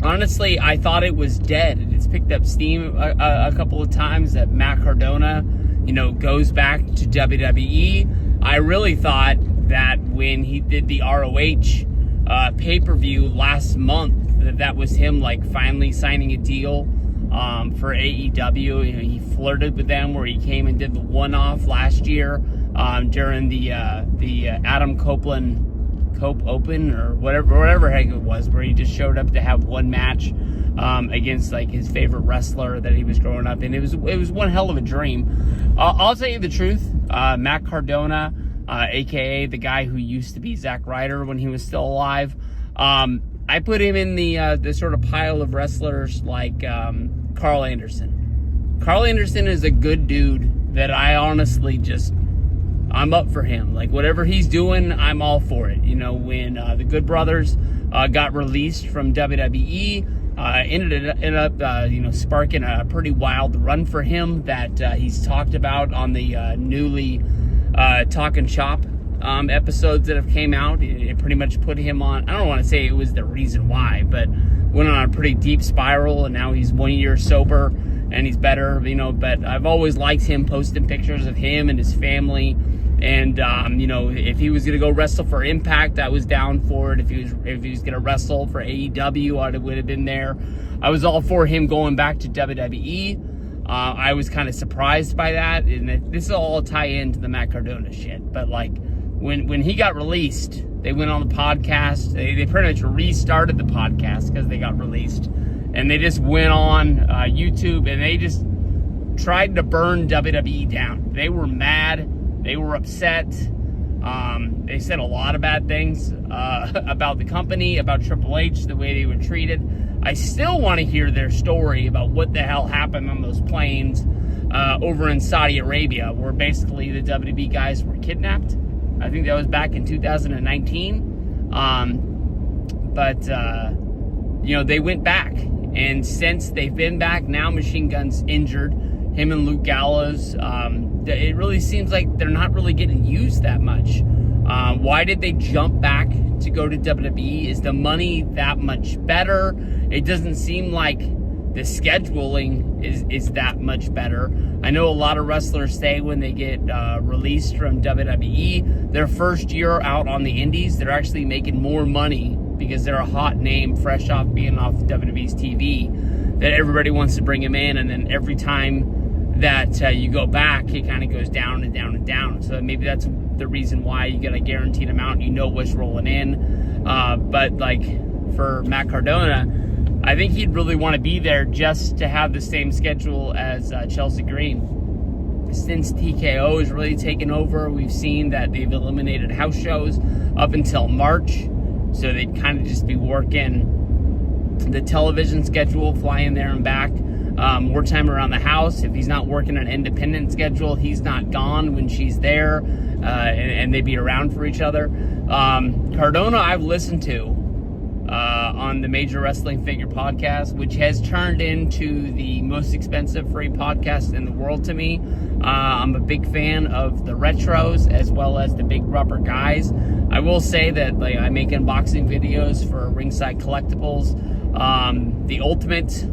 Honestly, I thought it was dead. It's picked up steam a couple of times that Matt Cardona, goes back to WWE. I really thought that when he did the ROH pay-per-view last month, that was him finally signing a deal for AEW. He flirted with them where he came and did the one-off last year during the Adam Copeland Cope Open or whatever heck it was, where he just showed up to have one match against his favorite wrestler that he was growing up in. It was one hell of a dream. I'll tell you the truth. Matt Cardona, aka the guy who used to be Zack Ryder when he was still alive, I put him in the sort of pile of wrestlers like Carl Anderson. Carl Anderson is a good dude that I honestly I'm up for him. Whatever he's doing, I'm all for it. When the Good Brothers got released from WWE, ended up sparking a pretty wild run for him that he's talked about on the newly Talkin' Shop episodes that have came out. It pretty much put him on, I don't want to say it was the reason why, but went on a pretty deep spiral, and now he's 1 year sober and he's better, but I've always liked him posting pictures of him and his family. And if he was gonna go wrestle for Impact, I was down for it. If he was gonna wrestle for AEW, I would have been there. I was all for him going back to WWE. I was kind of surprised by that, and this will all tie into the Matt Cardona shit. But when he got released, they went on the podcast. They pretty much restarted the podcast because they got released, and they just went on YouTube and they just tried to burn WWE down. They were mad. They were upset. They said a lot of bad things about the company, about Triple H, the way they were treated. I still want to hear their story about what the hell happened on those planes over in Saudi Arabia, where basically the WWE guys were kidnapped. I think that was back in 2019. They went back. And since they've been back, now Machine Gun's injured. Him and Luke Gallows, it really seems like they're not really getting used that much. Why did they jump back to go to WWE? Is the money that much better? It doesn't seem like the scheduling is that much better. I know a lot of wrestlers say when they get released from WWE, their first year out on the indies, they're actually making more money because they're a hot name fresh off being off WWE's TV, that everybody wants to bring them in, and then every time that you go back, it kind of goes down and down and down. So maybe that's the reason why you get a guaranteed amount. What's rolling in. But for Matt Cardona, I think he'd really want to be there just to have the same schedule as Chelsea Green. Since TKO has really taken over, we've seen that they've eliminated house shows up until March. So they'd kind of just be working the television schedule, flying there and back. more time around the house. If he's not working an independent schedule, he's not gone when she's there, and they be around for each other. Cardona I've listened to on the Major Wrestling Figure podcast, which has turned into the most expensive free podcast in the world to me. I'm a big fan of the retros as well as the big rubber guys. I will say that I make unboxing videos for Ringside Collectibles. The Ultimate,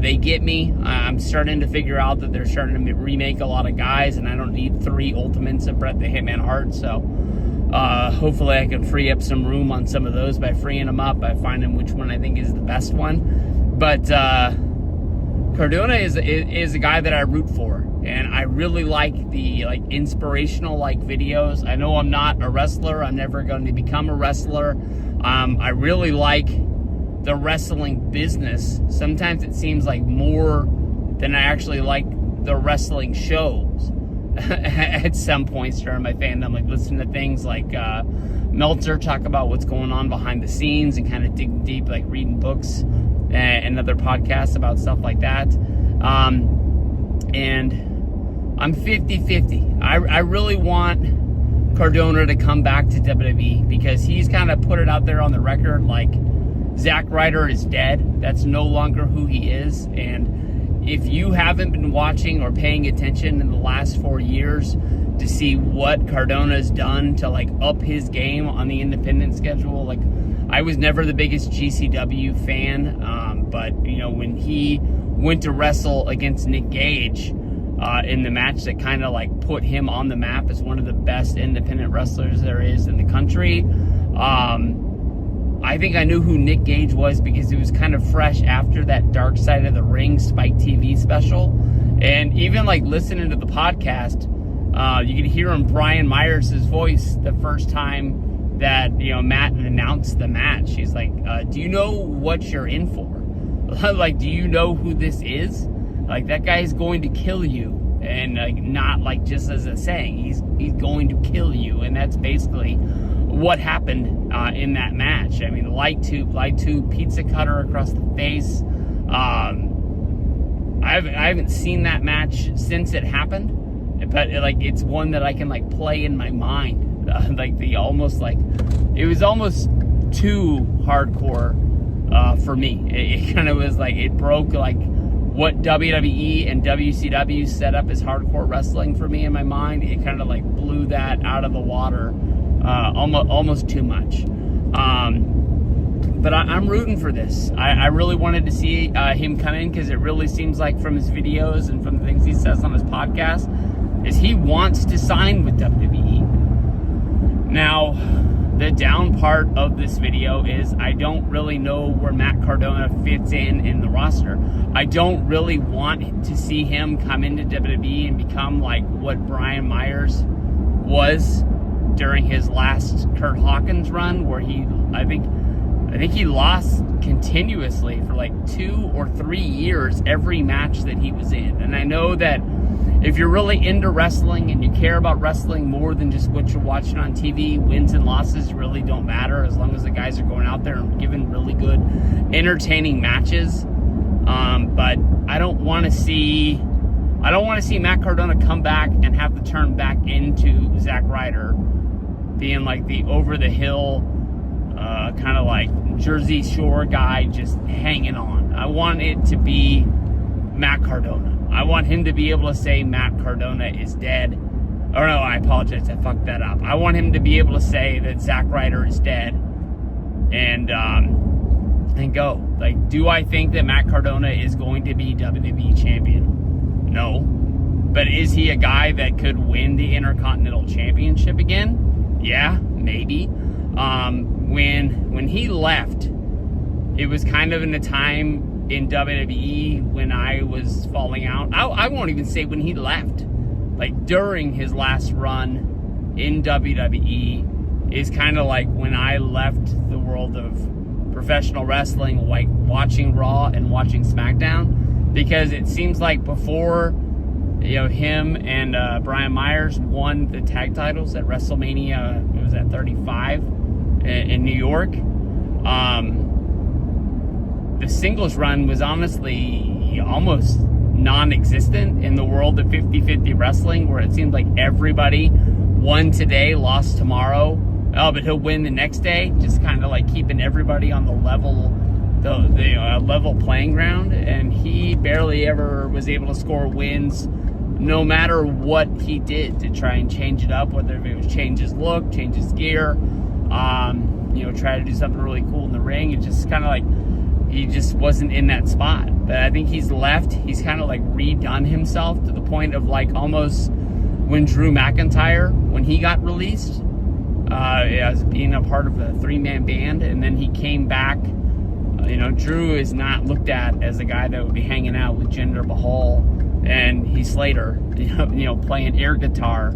they get me. I'm starting to figure out that they're starting to remake a lot of guys, and I don't need 3 Ultimates of Bret the Hitman Hart, so hopefully I can free up some room on some of those by freeing them up, by finding which one I think is the best one. But Cardona is a guy that I root for, and I really like the inspirational videos. I know I'm not a wrestler. I'm never going to become a wrestler. I really like the wrestling business. Sometimes it seems like more than I actually like the wrestling shows. At some points during my fandom, listening to things like Meltzer talk about what's going on behind the scenes and kind of dig deep, reading books and other podcasts about stuff like that. And I'm 50-50. I really want Cardona to come back to WWE because he's kind of put it out there on the record Zack Ryder is dead. That's no longer who he is. And if you haven't been watching or paying attention in the last 4 years to see what Cardona's done to up his game on the independent schedule, I was never the biggest GCW fan, but when he went to wrestle against Nick Gage in the match that kind of put him on the map as one of the best independent wrestlers there is in the country, I think I knew who Nick Gage was because it was kind of fresh after that Dark Side of the Ring Spike TV special. And even listening to the podcast, you could hear Brian Myers' voice the first time that, Matt announced the match. He's like, do you know what you're in for? Do you know who this is? That guy is going to kill you. And not just as a saying, he's going to kill you. And that's basically what happened in that match. I mean, light tube, pizza cutter across the face. I haven't seen that match since it happened, but it's one that I can play in my mind. It was almost too hardcore for me. It kind of was it broke what WWE and WCW set up as hardcore wrestling for me in my mind. It kind of blew that out of the water. Almost too much. But I'm rooting for this. I really wanted to see him come in because it really seems from his videos and from the things he says on his podcast is he wants to sign with WWE. Now, the down part of this video is I don't really know where Matt Cardona fits in the roster. I don't really want to see him come into WWE and become what Brian Myers was during his last Kurt Hawkins run, where I think he lost continuously for 2 or 3 years every match that he was in. And I know that if you're really into wrestling and you care about wrestling more than just what you're watching on TV, wins and losses really don't matter as long as the guys are going out there and giving really good, entertaining matches. But I don't want to see Matt Cardona come back and have to turn back into Zack Ryder, being the over-the-hill, kind of Jersey Shore guy just hanging on. I want it to be Matt Cardona. I want him to be able to say Matt Cardona is dead. Oh no, I apologize, I fucked that up. I want him to be able to say that Zack Ryder is dead and go. Do I think that Matt Cardona is going to be WWE champion? No. But is he a guy that could win the Intercontinental Championship again? Yeah, maybe. When he left, it was kind of in a time in WWE when I was falling out. I won't even say when he left. During his last run in WWE is kind of when I left the world of professional wrestling, watching Raw and watching SmackDown, because it seems before him and Brian Myers won the tag titles at WrestleMania, it was at 35 in New York. The singles run was honestly, almost non-existent in the world of 50-50 wrestling, where it seems like everybody won today, lost tomorrow, but he'll win the next day, just kind of like keeping everybody on the level playing ground. And he barely ever was able to score wins, no matter what he did to try and change it up, whether it was change his look, change his gear, try to do something really cool in the ring. It just kind of like, he just wasn't in that spot. But I think he's left. He's kind of like redone himself to the point of like almost when Drew McIntyre, when he got released, as being a part of a 3-man band, and then he came back. Drew is not looked at as a guy that would be hanging out with Jinder Mahal and Heath Slater, playing air guitar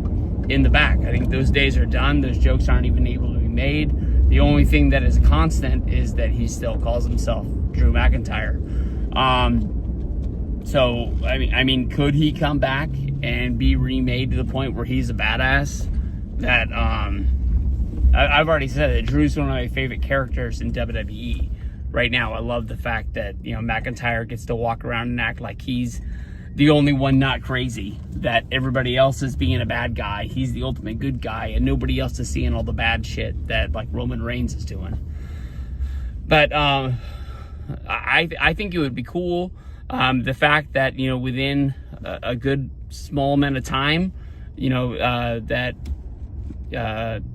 in the back. I think those days are done. Those jokes aren't even able to be made. The only thing that is constant is that he still calls himself Drew McIntyre. So I mean, could he come back and be remade to the point where he's a badass? That I've already said that Drew's one of my favorite characters in WWE right now. I love the fact that McIntyre gets to walk around and act like he's the only one not crazy, that everybody else is being a bad guy. He's the ultimate good guy, and nobody else is seeing all the bad shit that like Roman Reigns is doing. But I think it would be cool. The fact that within a good small amount of time, that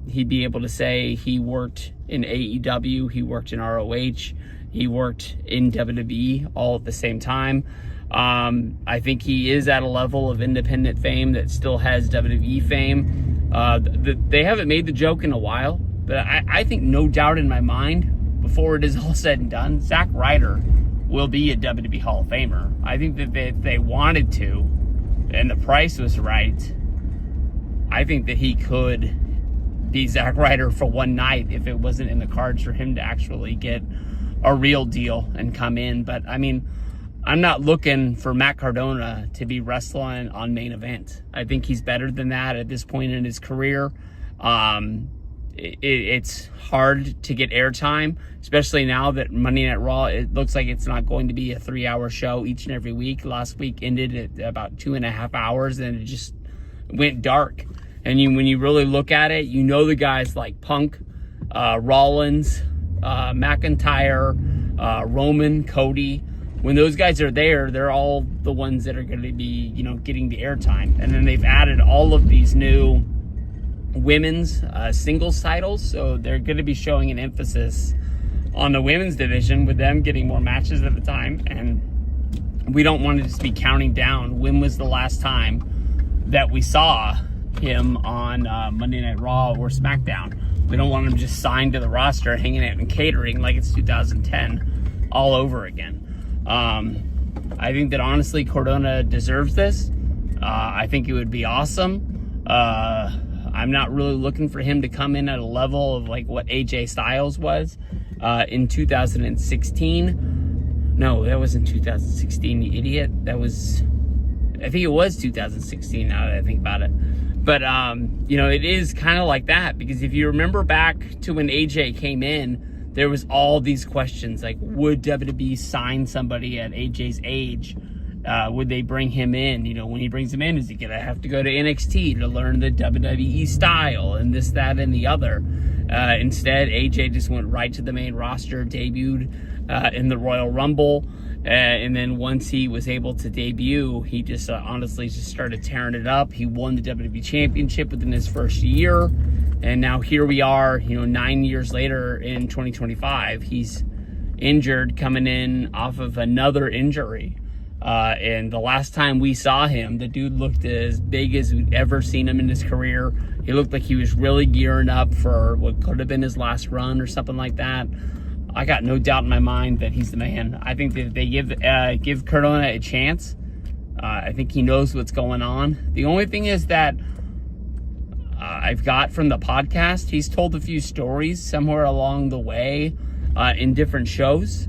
he'd be able to say he worked in AEW, he worked in ROH, he worked in WWE all at the same time. I think he is at a level of independent fame that still has WWE fame. They haven't made the joke in a while, but I think no doubt in my mind, before it is all said and done, Zack Ryder will be a WWE Hall of Famer. I think that if they wanted to, and the price was right, I think that he could be Zack Ryder for one night if it wasn't in the cards for him to actually get a real deal and come in. But I mean, I'm not looking for Matt Cardona to be wrestling on Main Event. I think he's better than that at this point in his career. It's hard to get airtime, especially now that Monday Night Raw, it looks like it's not going to be a 3-hour show each and every week. Last week ended at about 2.5 hours, and it just went dark. And when you really look at it, the guys like Punk, Rollins, McIntyre, Roman, Cody, when those guys are there, they're all the ones that are going to be, getting the airtime. And then they've added all of these new women's singles titles, so they're going to be showing an emphasis on the women's division with them getting more matches at the time. And we don't want to just be counting down when was the last time that we saw him on Monday Night Raw or SmackDown. We don't want him just signed to the roster, hanging out and catering like it's 2010 all over again. I think that honestly Cardona deserves this. I think it would be awesome. I'm not really looking for him to come in at a level of like what AJ Styles was in 2016. No, that wasn't 2016, you idiot. I think it was 2016 now that I think about it. But, it is kind of like that, because if you remember back to when AJ came in, there was all these questions like, would WWE sign somebody at AJ's age? Would they bring him in? When he brings him in, is he going to have to go to NXT to learn the WWE style and this, that, and the other? Instead, AJ just went right to the main roster, debuted in the Royal Rumble. And then once he was able to debut, he just honestly just started tearing it up. He won the WWE Championship within his first year. And now here we are, 9 years later in 2025. He's injured, coming in off of another injury. And the last time we saw him, the dude looked as big as we'd ever seen him in his career. He looked like he was really gearing up for what could have been his last run or something like that. I got no doubt in my mind that he's the man. I think that if they give Cardona a chance, I think he knows what's going on. The only thing is that I've got from the podcast, he's told a few stories somewhere along the way in different shows.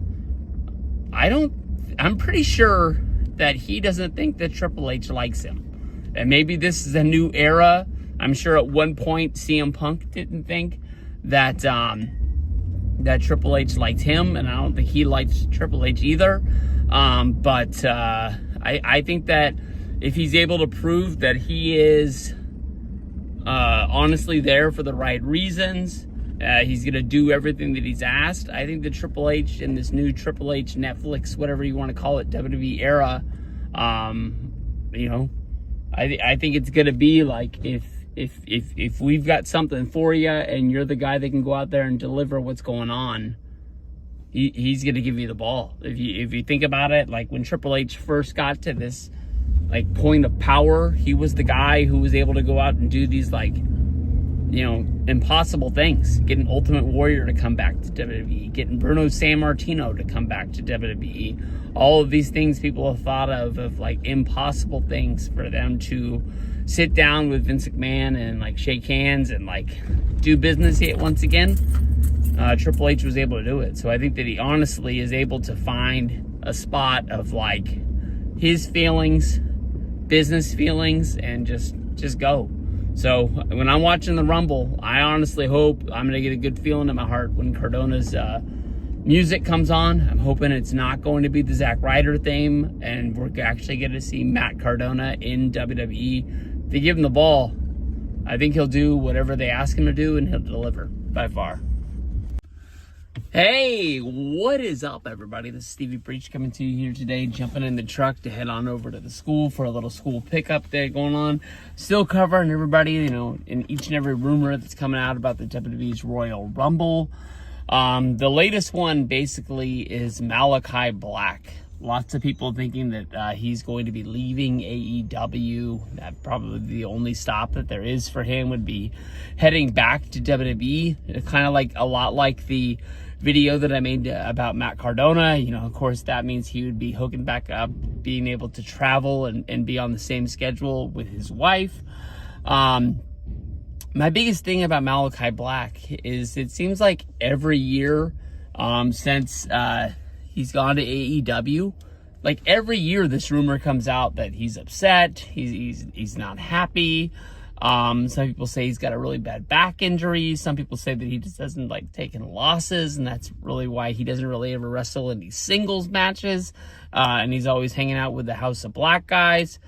I'm pretty sure that he doesn't think that Triple H likes him. And maybe this is a new era. I'm sure at one point CM Punk didn't think that that Triple H liked him, and I don't think he liked Triple H either. But I think that if he's able to prove that he is honestly there for the right reasons, he's going to do everything that he's asked. I think the Triple H and this new Triple H Netflix, whatever you want to call it, WWE era, you know, I think it's going to be like if we've got something for you and you're the guy that can go out there and deliver what's going on, he's going to give you the ball. If you think about it, like when Triple H first got to this like point of power, he was the guy who was able to go out and do these like, you know, impossible things. Getting Ultimate Warrior to come back to WWE, getting Bruno Sammartino to come back to WWE. All of these things people have thought of like impossible things for them to sit down with Vince McMahon and like shake hands and like do business yet once again. Triple H was able to do it. So I think that he honestly is able to find a spot of like his feelings, business feelings, and just go. So when I'm watching the Rumble, I honestly hope I'm going to get a good feeling in my heart when Cardona's music comes on. I'm hoping it's not going to be the Zack Ryder theme, and we're actually going to see Matt Cardona in WWE. If they give him the ball, I think he'll do whatever they ask him to do, and he'll deliver by far. Hey, what is up, everybody? This is Stevie Breach coming to you here today, jumping in the truck to head on over to the school for a little school pickup day going on. Still covering everybody, you know, in each and every rumor that's coming out about the WWE's Royal Rumble. The latest one basically is Malakai Black. Lots of people thinking that he's going to be leaving AEW. That probably the only stop that there is for him would be heading back to WWE. Kind of like a lot like the video that I made about Matt Cardona. You know, of course, that means he would be hooking back up, being able to travel and be on the same schedule with his wife. My biggest thing about Malakai Black is it seems like every year since he's gone to AEW, like every year this rumor comes out that he's upset, he's not happy. Some people say he's got a really bad back injury. Some people say that he just doesn't like taking losses, and that's really why he doesn't really ever wrestle in these singles matches. And he's always hanging out with the House of Black guys,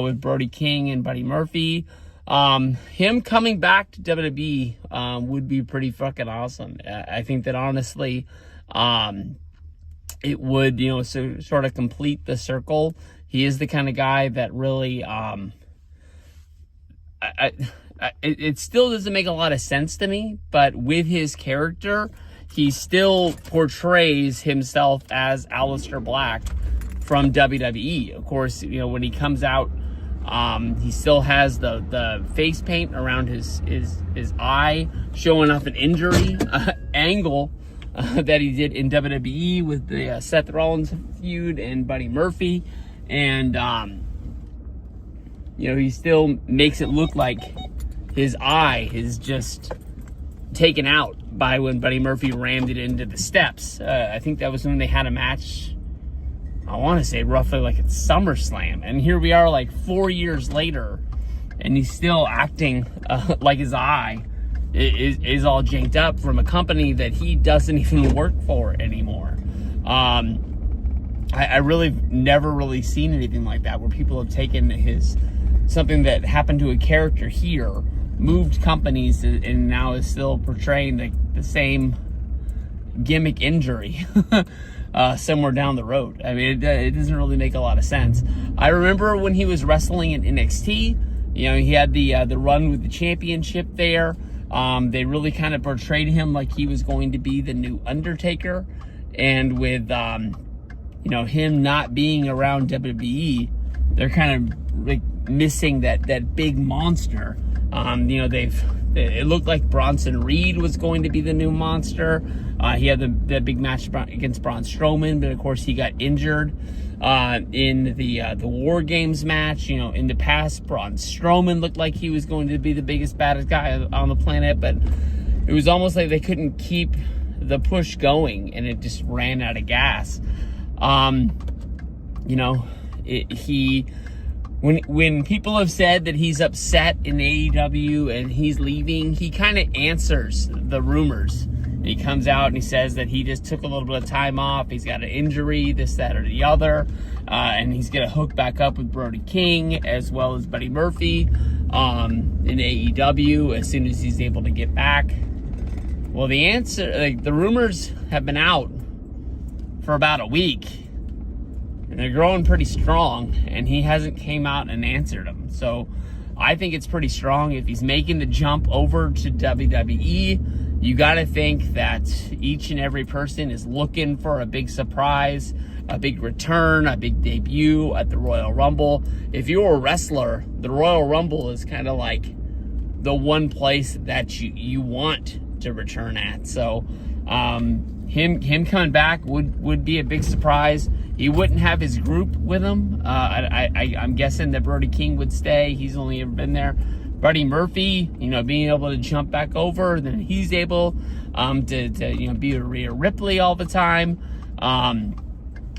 with Brody King and Buddy Murphy. Him coming back to WWE would be pretty fucking awesome. I think that honestly, it would, you know, sort of complete the circle. He is the kind of guy that really, it still doesn't make a lot of sense to me, but with his character, he still portrays himself as Aleister Black from WWE. Of course, you know, when he comes out, he still has the face paint around his eye, showing off an injury angle that he did in WWE with the Seth Rollins feud and Buddy Murphy. And, you know, he still makes it look like his eye is just taken out by when Buddy Murphy rammed it into the steps. I think that was when they had a match, I want to say roughly like at SummerSlam. And here we are like 4 years later, and he's still acting like his eye is all janked up from a company that he doesn't even work for anymore. I really never really seen anything like that, where people have taken something that happened to a character here, moved companies, and now is still portraying the same gimmick injury somewhere down the road. I mean, it doesn't really make a lot of sense. I remember when he was wrestling in NXT, you know, he had the run with the championship there. They really kind of portrayed him like he was going to be the new Undertaker, and with you know, him not being around WWE, they're kind of like missing that big monster. You know, it looked like Bronson Reed was going to be the new monster. He had the big match against Braun Strowman, but of course he got injured in the War Games match. You know, in the past, Braun Strowman looked like he was going to be the biggest, baddest guy on the planet, but it was almost like they couldn't keep the push going, and it just ran out of gas. You know, when people have said that he's upset in AEW and he's leaving, he kind of answers the rumors. He comes out and he says that he just took a little bit of time off. He's got an injury, this, that, or the other. And he's going to hook back up with Brody King as well as Buddy Murphy in AEW as soon as he's able to get back. Well, the answer, the rumors have been out for about a week. And they're growing pretty strong. And he hasn't came out and answered them. So I think it's pretty strong. If he's making the jump over to WWE, you got to think that each and every person is looking for a big surprise, a big return, a big debut at the Royal Rumble. If you're a wrestler, the Royal Rumble is kind of like the one place that you want to return at. So him coming back would be a big surprise. He wouldn't have his group with him. I'm guessing that Brody King would stay. He's only ever been there. Buddy Murphy, being able to jump back over, then he's able to be a Rhea Ripley all the time.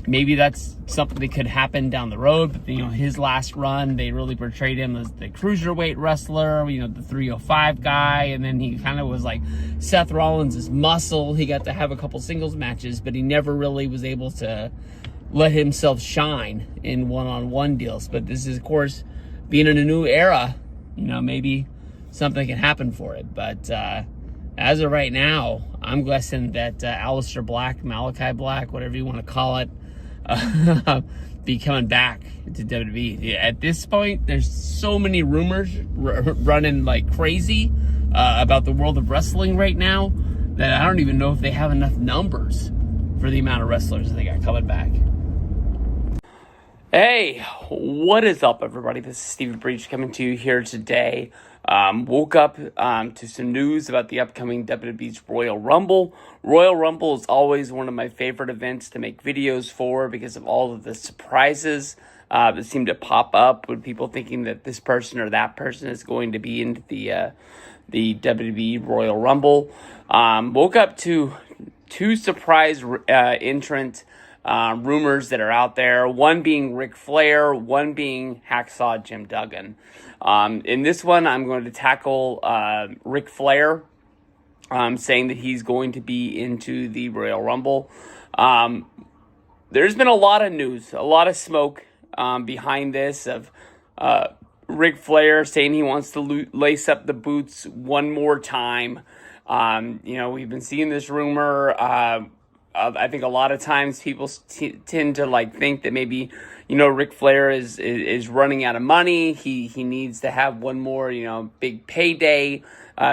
Maybe that's something that could happen down the road. But his last run, they really portrayed him as the cruiserweight wrestler, the 305 guy, and then he kind of was like Seth Rollins' muscle. He got to have a couple singles matches, but he never really was able to let himself shine in one-on-one deals. But this is, of course, being in a new era. Maybe something can happen for it. But as of right now, I'm guessing that Aleister Black, Malakai Black, whatever you want to call it, be coming back to WWE. At this point, there's so many rumors running like crazy about the world of wrestling right now that I don't even know if they have enough numbers for the amount of wrestlers that they got coming back. Hey, what is up, everybody? This is Stevie Breach coming to you here today. Woke up to some news about the upcoming WWE's Royal Rumble. Royal Rumble is always one of my favorite events to make videos for because of all of the surprises that seem to pop up with people thinking that this person or that person is going to be into the WWE Royal Rumble. Woke up to two surprise entrant rumors that are out there, one being Ric Flair, one being Hacksaw Jim Duggan. In this one, I'm going to tackle Ric Flair, saying that he's going to be into the Royal Rumble. There's been a lot of news, a lot of smoke behind this of Ric Flair saying he wants to lace up the boots one more time. We've been seeing this rumor. I think a lot of times people tend to think that maybe, Ric Flair is running out of money. He needs to have one more, big payday,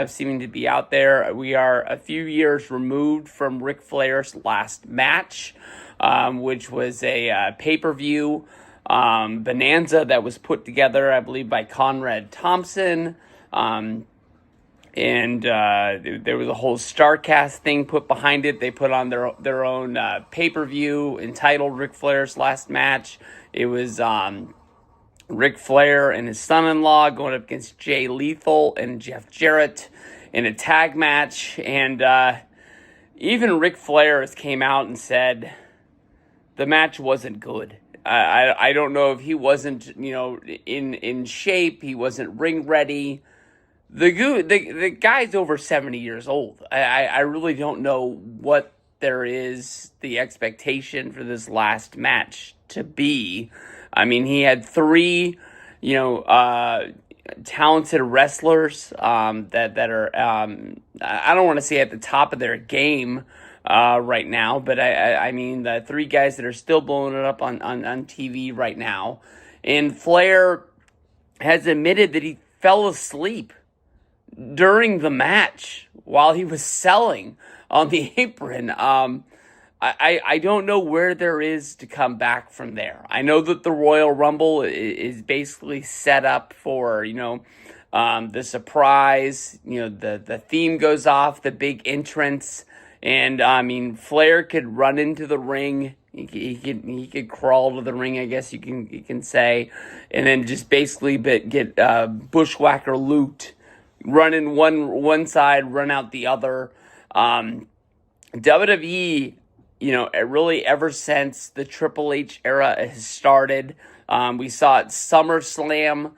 seeming to be out there. We are a few years removed from Ric Flair's last match, which was a pay-per-view bonanza that was put together, I believe, by Conrad Thompson. And there was a whole StarCast thing put behind it. They put on their own pay-per-view entitled Ric Flair's Last Match. It was Ric Flair and his son-in-law going up against Jay Lethal and Jeff Jarrett in a tag match. And even Ric Flair has came out and said the match wasn't good. I don't know if he wasn't, in shape. He wasn't ring ready. The guy's over 70 years old. I really don't know what there is the expectation for this last match to be. I mean, he had three, talented wrestlers that are, I don't want to say at the top of their game right now, but I mean the three guys that are still blowing it up on TV right now. And Flair has admitted that he fell asleep during the match while he was selling on the apron. I don't know where there is to come back from there. I know that the Royal Rumble is basically set up for, the surprise, the theme goes off, the big entrance. And I mean, Flair could run into the ring. He could crawl to the ring, I guess you can say, and then just basically get bushwhacker looped. Run in one side, run out the other. WWE, really ever since the Triple H era has started, we saw at SummerSlam,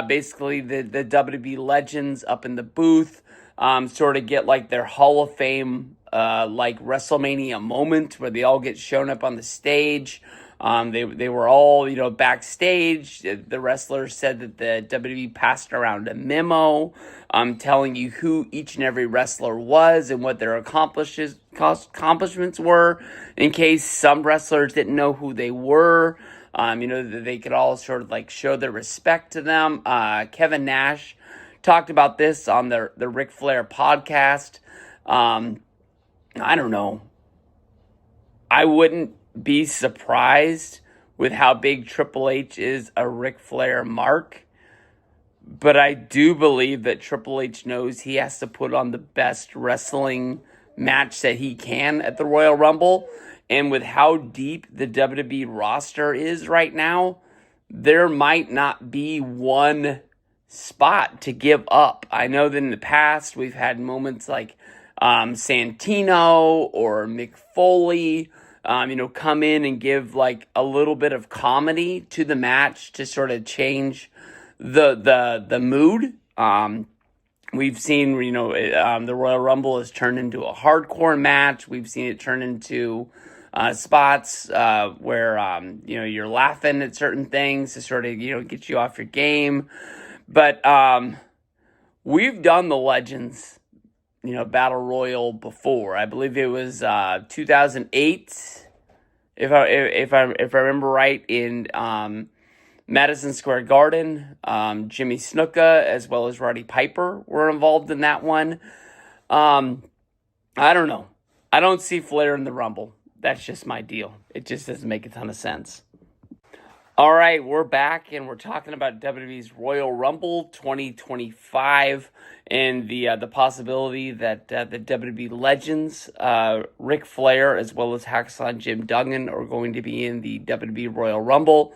basically the WWE legends up in the booth, sort of get like their Hall of Fame like WrestleMania moment where they all get shown up on the stage. They were all, backstage. The wrestlers said that the WWE passed around a memo telling you who each and every wrestler was and what their accomplishments were, in case some wrestlers didn't know who they were. That they could all sort of like show their respect to them. Kevin Nash talked about this on the Ric Flair podcast. I don't know. I wouldn't be surprised with how big Triple H is a Ric Flair mark, but I do believe that Triple H knows he has to put on the best wrestling match that he can at the Royal Rumble, and with how deep the WWE roster is right now, there might not be one spot to give up. I know that in the past we've had moments like Santino or Mick Foley come in and give like a little bit of comedy to the match to sort of change the mood. We've seen, the Royal Rumble has turned into a hardcore match. We've seen it turn into spots where, you're laughing at certain things to sort of, get you off your game. But we've done the Legends, Battle Royal before. I believe it was 2008, if I remember right, in Madison Square Garden. Jimmy Snuka as well as Roddy Piper were involved in that one. I don't know. I don't see Flair in the Rumble. That's just my deal. It just doesn't make a ton of sense. All right, we're back, and we're talking about WWE's Royal Rumble 2025 and the possibility that the WWE legends, Ric Flair, as well as Hacksaw Jim Duggan, are going to be in the WWE Royal Rumble.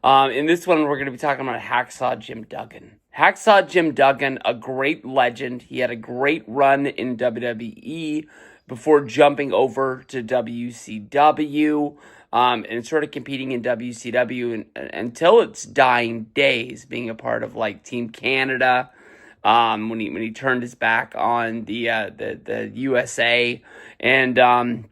In this one, we're going to be talking about Hacksaw Jim Duggan. Hacksaw Jim Duggan, a great legend. He had a great run in WWE before jumping over to WCW. And sort of competing in WCW until its dying days, being a part of like Team Canada, when he turned his back on the USA, and I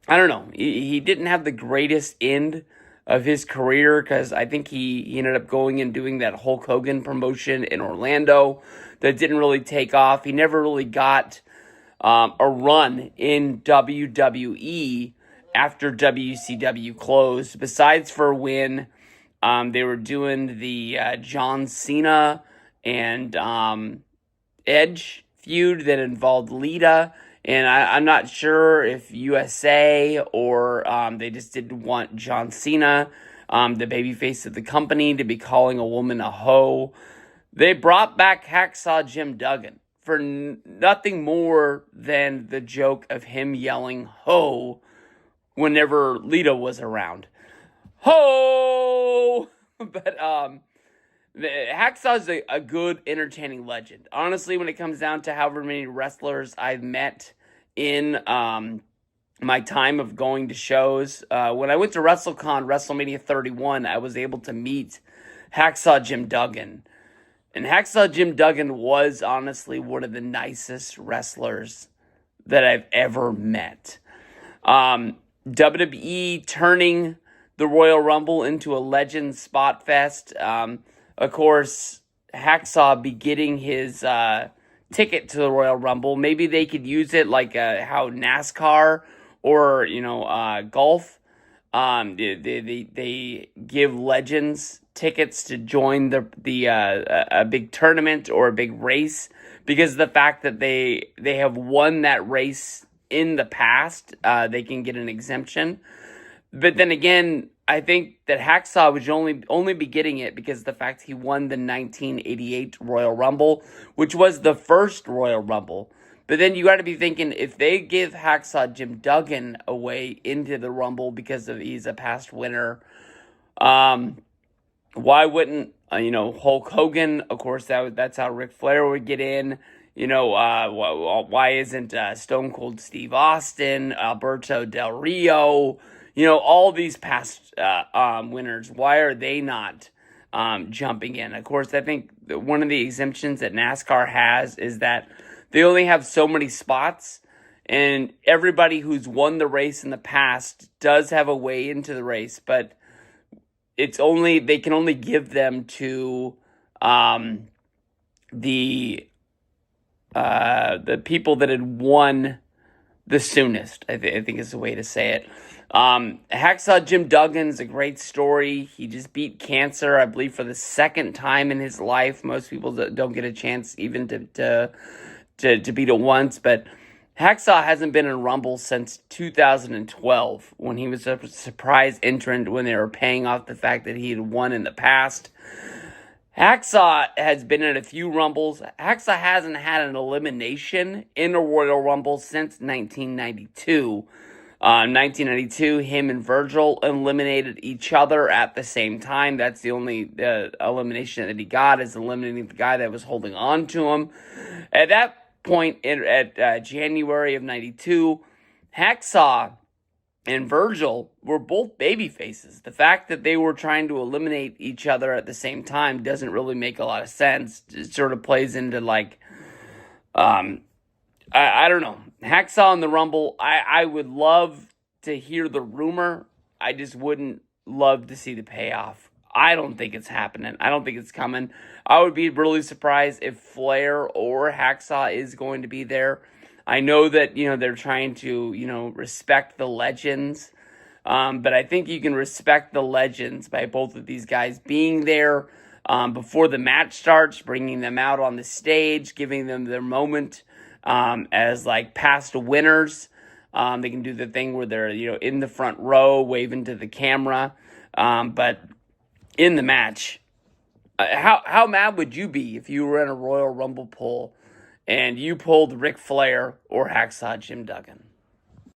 don't know, he didn't have the greatest end of his career, because I think he ended up going and doing that Hulk Hogan promotion in Orlando that didn't really take off. He never really got a run in WWE after WCW closed, besides for when they were doing the John Cena and Edge feud that involved Lita. And I'm not sure if USA or they just didn't want John Cena, the babyface of the company, to be calling a woman a hoe. They brought back Hacksaw Jim Duggan for nothing more than the joke of him yelling "ho" whenever Lita was around. Ho! But Hacksaw's a good, entertaining legend. Honestly, when it comes down to however many wrestlers I've met in my time of going to shows, when I went to WrestleCon, WrestleMania 31, I was able to meet Hacksaw Jim Duggan. And Hacksaw Jim Duggan was honestly one of the nicest wrestlers that I've ever met. WWE turning the Royal Rumble into a legend spot fest. Of course, Hacksaw be getting his ticket to the Royal Rumble. Maybe they could use it like how NASCAR or golf. They give legends tickets to join a big tournament or a big race, because of the fact that they have won that race in the past. They can get an exemption. But then again, I think that Hacksaw would only be getting it because of the fact he won the 1988 Royal Rumble, which was the first Royal Rumble. But then you got to be thinking, if they give Hacksaw Jim Duggan away into the Rumble because he's a past winner, why wouldn't Hulk Hogan? Of course, that's how Ric Flair would get in. Why isn't Stone Cold Steve Austin, Alberto Del Rio, all these past winners? Why are they not jumping in? Of course, I think one of the exemptions that NASCAR has is that they only have so many spots, And everybody who's won the race in the past does have a way into the race, but they can only give them to the people that had won the soonest, I think is the way to say it. Hacksaw Jim Duggan is a great story. He just beat cancer, I believe, for the second time in his life. Most people don't get a chance even to beat it once, but Hacksaw hasn't been in Rumble since 2012, when he was a surprise entrant when they were paying off the fact that he had won in the past. Hacksaw has been in a few Rumbles. Hacksaw hasn't had an elimination in a Royal Rumble since 1992. 1992, him and Virgil eliminated each other at the same time. That's the only elimination that he got, is eliminating the guy that was holding on to him. At that point, at January of 92, Hacksaw and Virgil were both baby faces. The fact that they were trying to eliminate each other at the same time doesn't really make a lot of sense. It sort of plays into I don't know. Hacksaw in the Rumble, I would love to hear the rumor. I just wouldn't love to see the payoff. I don't think it's happening. I don't think it's coming. I would be really surprised if Flair or Hacksaw is going to be there. I know that, they're trying to, respect the legends. But I think you can respect the legends by both of these guys being there before the match starts, bringing them out on the stage, giving them their moment as past winners. They can do the thing where they're, in the front row, waving to the camera. But in the match, how mad would you be if you were in a Royal Rumble poll and you pulled Ric Flair or Hacksaw Jim Duggan?